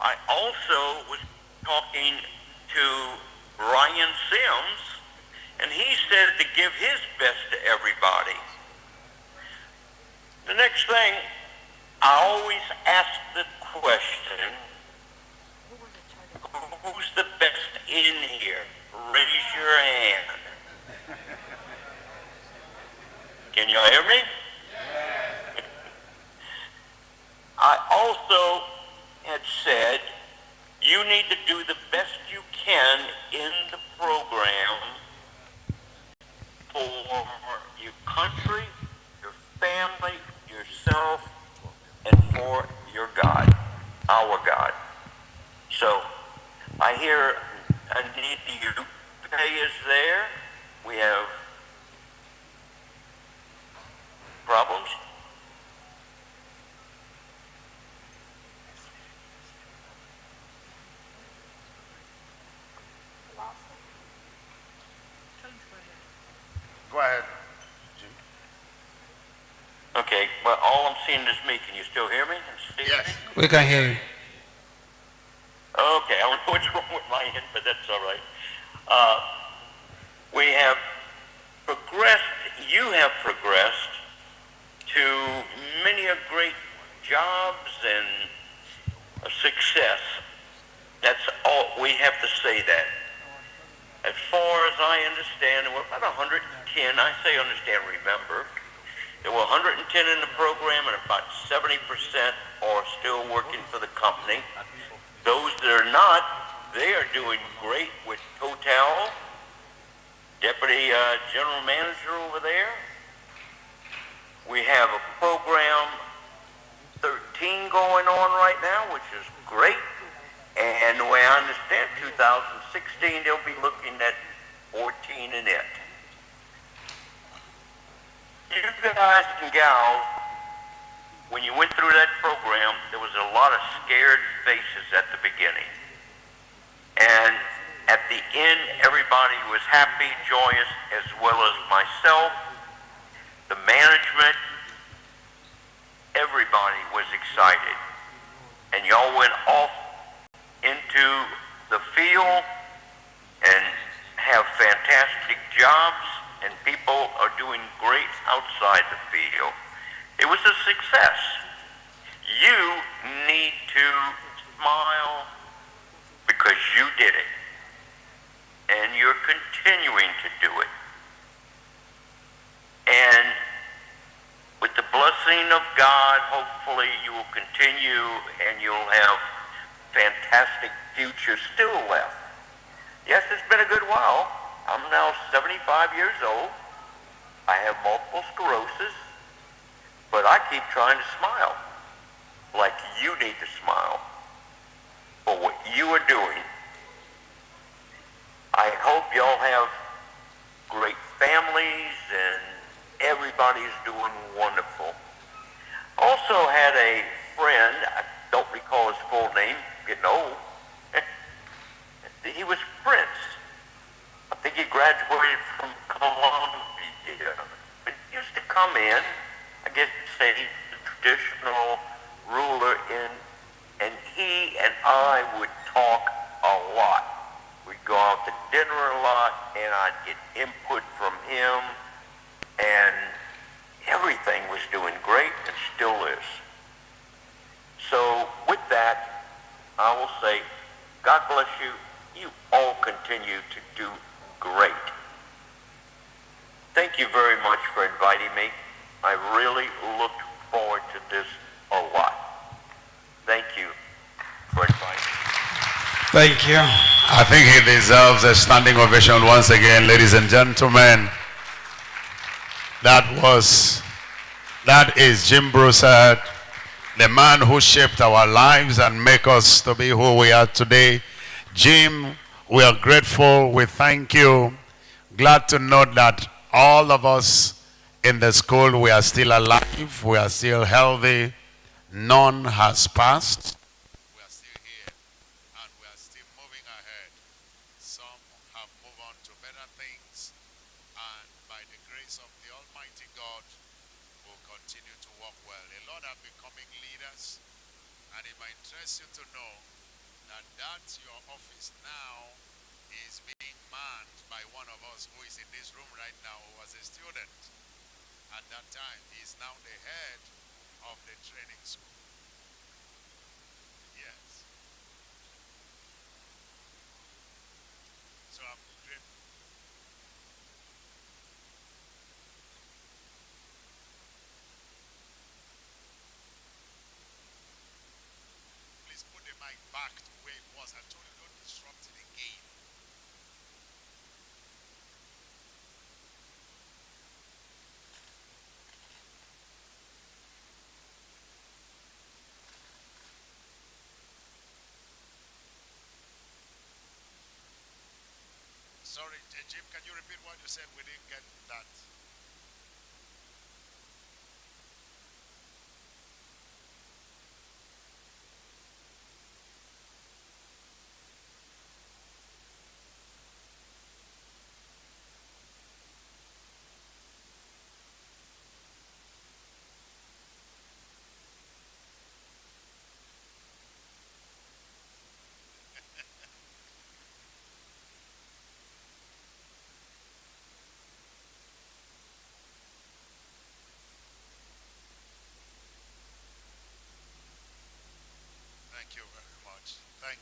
I also was talking to Ryan Sims, and he said to give his best to everybody. The next thing, I always ask the question, who's the best in here? Raise your hand. Can y'all hear me? I also had said you need to do the best you can in the program for your country, your family, yourself, and for your God, our God. So I hear a need to pay is there. We have problems. Go ahead. well, all I'm seeing is me. Can you still hear me? Yes. We can hear you. Okay, I don't know what's wrong with my end, but that's all right. We have progressed, you have progressed to many a great jobs and a success. That's all, we have to say that. As far as I understand, we're about 110, I say understand, remember. There were 110 in the program and about 70% are still working for the company. Those that are not, they are doing great with Total, Deputy General Manager over there. We have a program 13 going on right now, which is great. And the way I understand, 2016, they'll be looking at 14 in it. You guys and gals, when you went through that program, there was a lot of scared faces at the beginning. And at the end, everybody was happy, joyous, as well as myself. The management, everybody was excited. And y'all went off into the field and have fantastic jobs, and people are doing great outside the field. It was a success. You need to smile because you did it, and you're continuing to do it. And with the blessing of God, hopefully you will continue and you'll have fantastic future still left. Yes, it's been a good while. I'm now 75 years old. I have multiple sclerosis, but I keep trying to smile like you need to smile for what you are doing. I hope y'all have great families and everybody's doing wonderful. Also had a friend, I don't recall his full name, getting old. He was Prince. I think he graduated from Columbia. But he used to come in, I guess you'd say he's the traditional ruler in, and he and I would talk a lot. We'd go out to dinner a lot, and I'd get input from him, and everything was doing great and still is. So with that, I will say, God bless you. You all continue to do great. Thank you very much for inviting me. I really looked forward to this a lot. Thank you for inviting me. Thank you. I think he deserves a standing ovation once again, ladies and gentlemen. That is Jim Broussard, the man who shaped our lives and make us to be who we are today. Jim, we are grateful. We thank you. Glad to know that all of us in the school, we are still alive. We are still healthy. None has passed. We are still here and we are still moving ahead. Some have moved on to better things. And by the grace of the Almighty God, will continue to work well. A lot are becoming leaders. And it might interest you to know that your office now is being manned by one of us who is in this room right now, who was a student at that time. He is now the head of the training school. Yes. So I'm grateful. Please put the mic back to where it was. I told you don't disrupt it again. Sorry, Jim, can you repeat what you said? We didn't get that.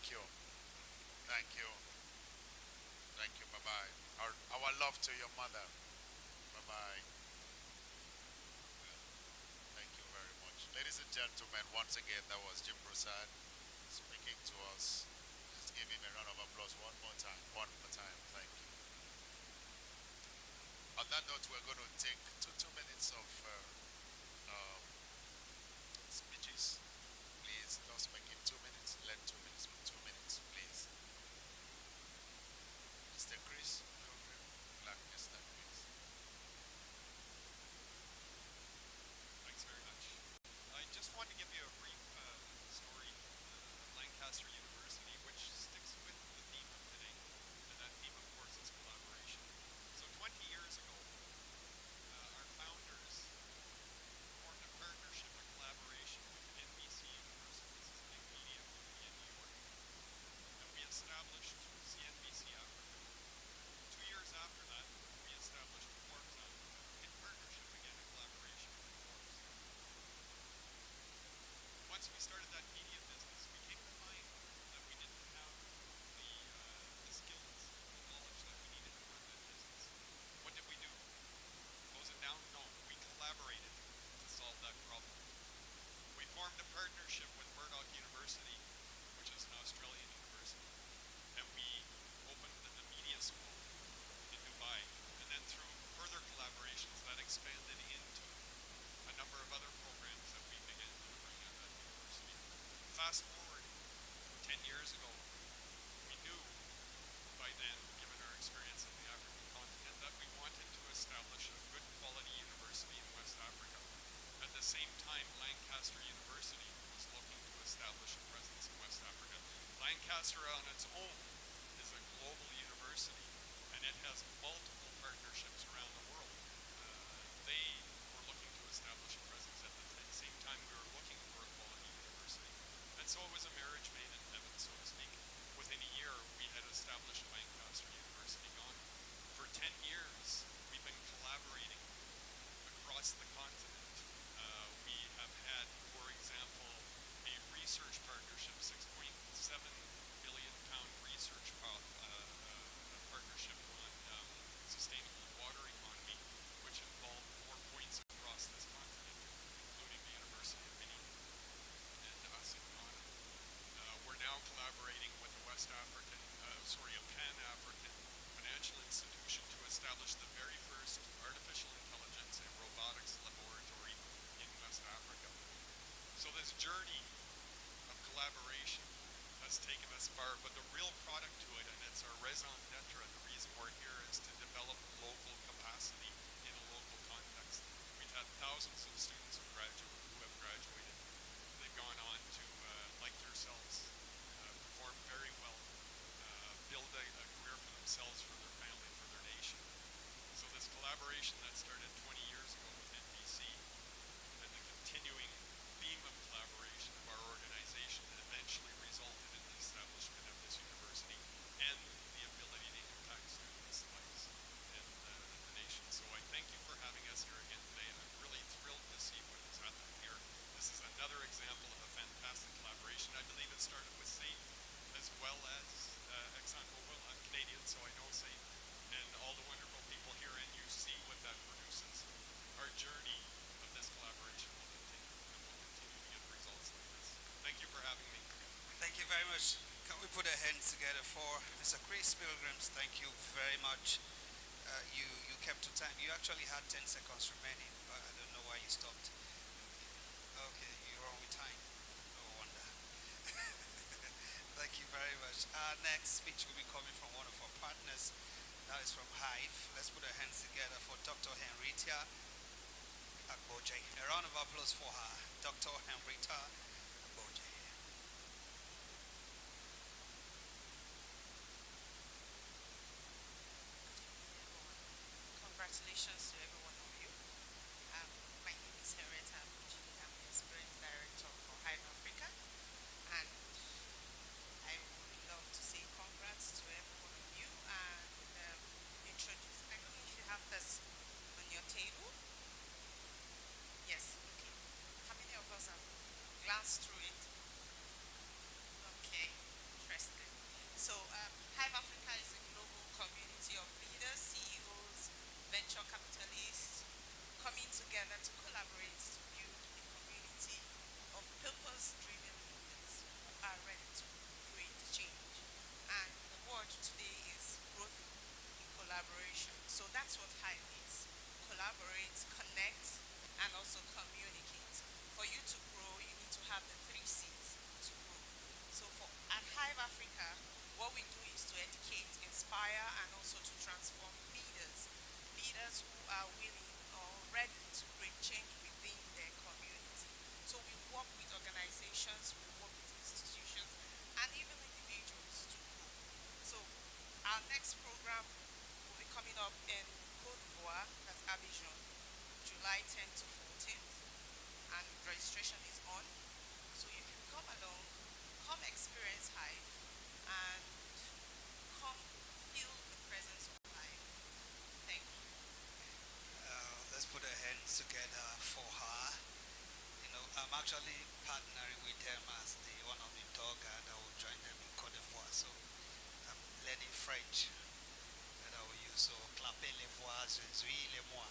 Thank you. Thank you. Thank you. Bye-bye. Our love to your mother. Bye-bye. Thank you very much. Ladies and gentlemen, once again, that was Jim Prasad speaking to us. Let's give him a round of applause one more time. One more time. Thank you. On that note, we're going to take two minutes of speeches. Please, just make it 2 minutes. Let 2 minutes be 2 minutes, please. Mr. Chris, Black Mr. Chris. Thanks very much. I just want to give you a brief story of Lancaster University, which sticks with the theme of today, and that theme, of course, is collaboration. So 20 years ago, our founders formed a partnership, a collaboration with NBC University, this is a big media company in New York, and we established CNBC Africa. 2 years after that, we established Forbes Africa in partnership, again, a collaboration with Forbes. Once we started that media business, we came to find that we didn't have the skills, the knowledge that we needed to run that business. What did we do? Close it down? No. We collaborated to solve that problem. We formed a partnership with Murdoch University, which is an Australian university, and we opened a media school in Dubai. And then through further collaborations, that expanded into a number of other programs that we began delivering at that university. Fast forward 10 years ago, we knew by then, given our experience in the African continent, that we wanted to establish a good quality university in West Africa. At the same time, Lancaster University was looking to establish a presence in West Africa. Lancaster on its own is a global university, and it has multiple partnerships around the world. They were looking to establish a presence at the same time we were looking for a quality university. And so it was a marriage made in heaven, so to speak. Within a year, we had established Lancaster University. Gone for 10 years, we've been collaborating across the continent. We have had, for example, a research partnership, £6.7 billion research partnership on sustainable water economy, which involved 4 points across this continent, including the University of Benin and us in Ghana. We're now collaborating with a Pan-African financial institution to establish the very first artificial intelligence and robotics laboratory in West Africa. So this journey of collaboration has taken us far, but the real product to it, and it's our raison d'etre, the reason we're here, is to develop local capacity in a local context. We've had thousands of students who have graduated. They've gone on to, like yourselves, perform very well, build a career for themselves, for their family, for their nation. So this collaboration that started 20 years ago with NBC, and the continuing theme of collaboration of our organization, eventually resulted in the establishment of this university and the ability to impact students' lives and the nation. So I thank you for having us here again today. I'm really thrilled to see what has happened here. This is another example of a fantastic collaboration. I believe it started with SAIT as well as ExxonMobil. I'm Canadian, so I know SAIT and all the wonderful people here, and you see what that produces. Our journey of this collaboration will continue, and we'll continue to get results like this. Thank you for having me. Thank you very much. Can we put our hands together for Mr. Chris Pilgrims? Thank you very much. You kept to time. You actually had 10 seconds remaining, but I don't know why you stopped. Okay, you're wrong with time. No wonder. Thank you very much. Our next speech will be coming from one of our partners. That is from Hive. Let's put our hands together for Dr. Henrietta Agboje. A round of applause for her. Dr. Henrietta Agboje. Congratulations to every one of you. My name is Henrietta Agboje. I'm the Experience Director for Hive Africa. And I would love to say congrats to every one of you and introduce. I don't know if you have this on your table. Yes, okay. How many of us have glanced through it? Okay, So that's what Hive is. Collaborate, connect, and also communicate. For you to grow, you need to have the 3 C's to grow. So at Hive Africa, what we do is to educate, inspire, and also to transform leaders. Leaders who are willing or ready to bring change within their community. So we work with organizations, we work with institutions, and even individuals to grow. So our next program will be coming up in Côte d'Ivoire, that's Abidjan, July 10th to 14th, and registration is on. So you can come along, come experience Hive, and come feel the presence of Hive. Thank you. Let's put our hands together for her. You know, I'm actually partnering with them as one of the tour guide that will join them in Côte d'Ivoire. So I'm learning French that I will use. So clapez les voix, je suis les moi.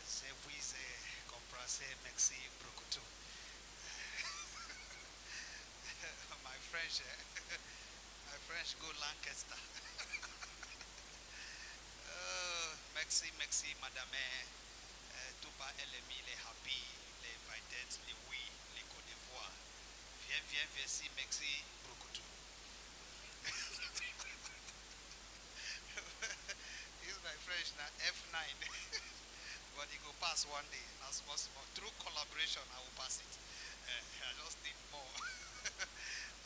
C'est vous, compressez, merci, beaucoup. My French, my French go Lancaster. Merci, merci, madame. Tout bas, LMI, les happy, les invited, les oui, les Côte d'Ivoire. Viens, viens, merci, merci, beaucoup. This is my French now, F9. But it will pass one day, as possible. Through collaboration, I will pass it. I just need more.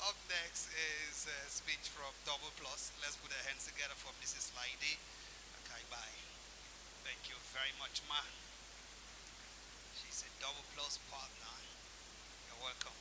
Up next is a speech from Double Plus. Let's put our hands together for Mrs. Lady. Okay, bye. Thank you very much, ma. She's a Double Plus partner. You're welcome.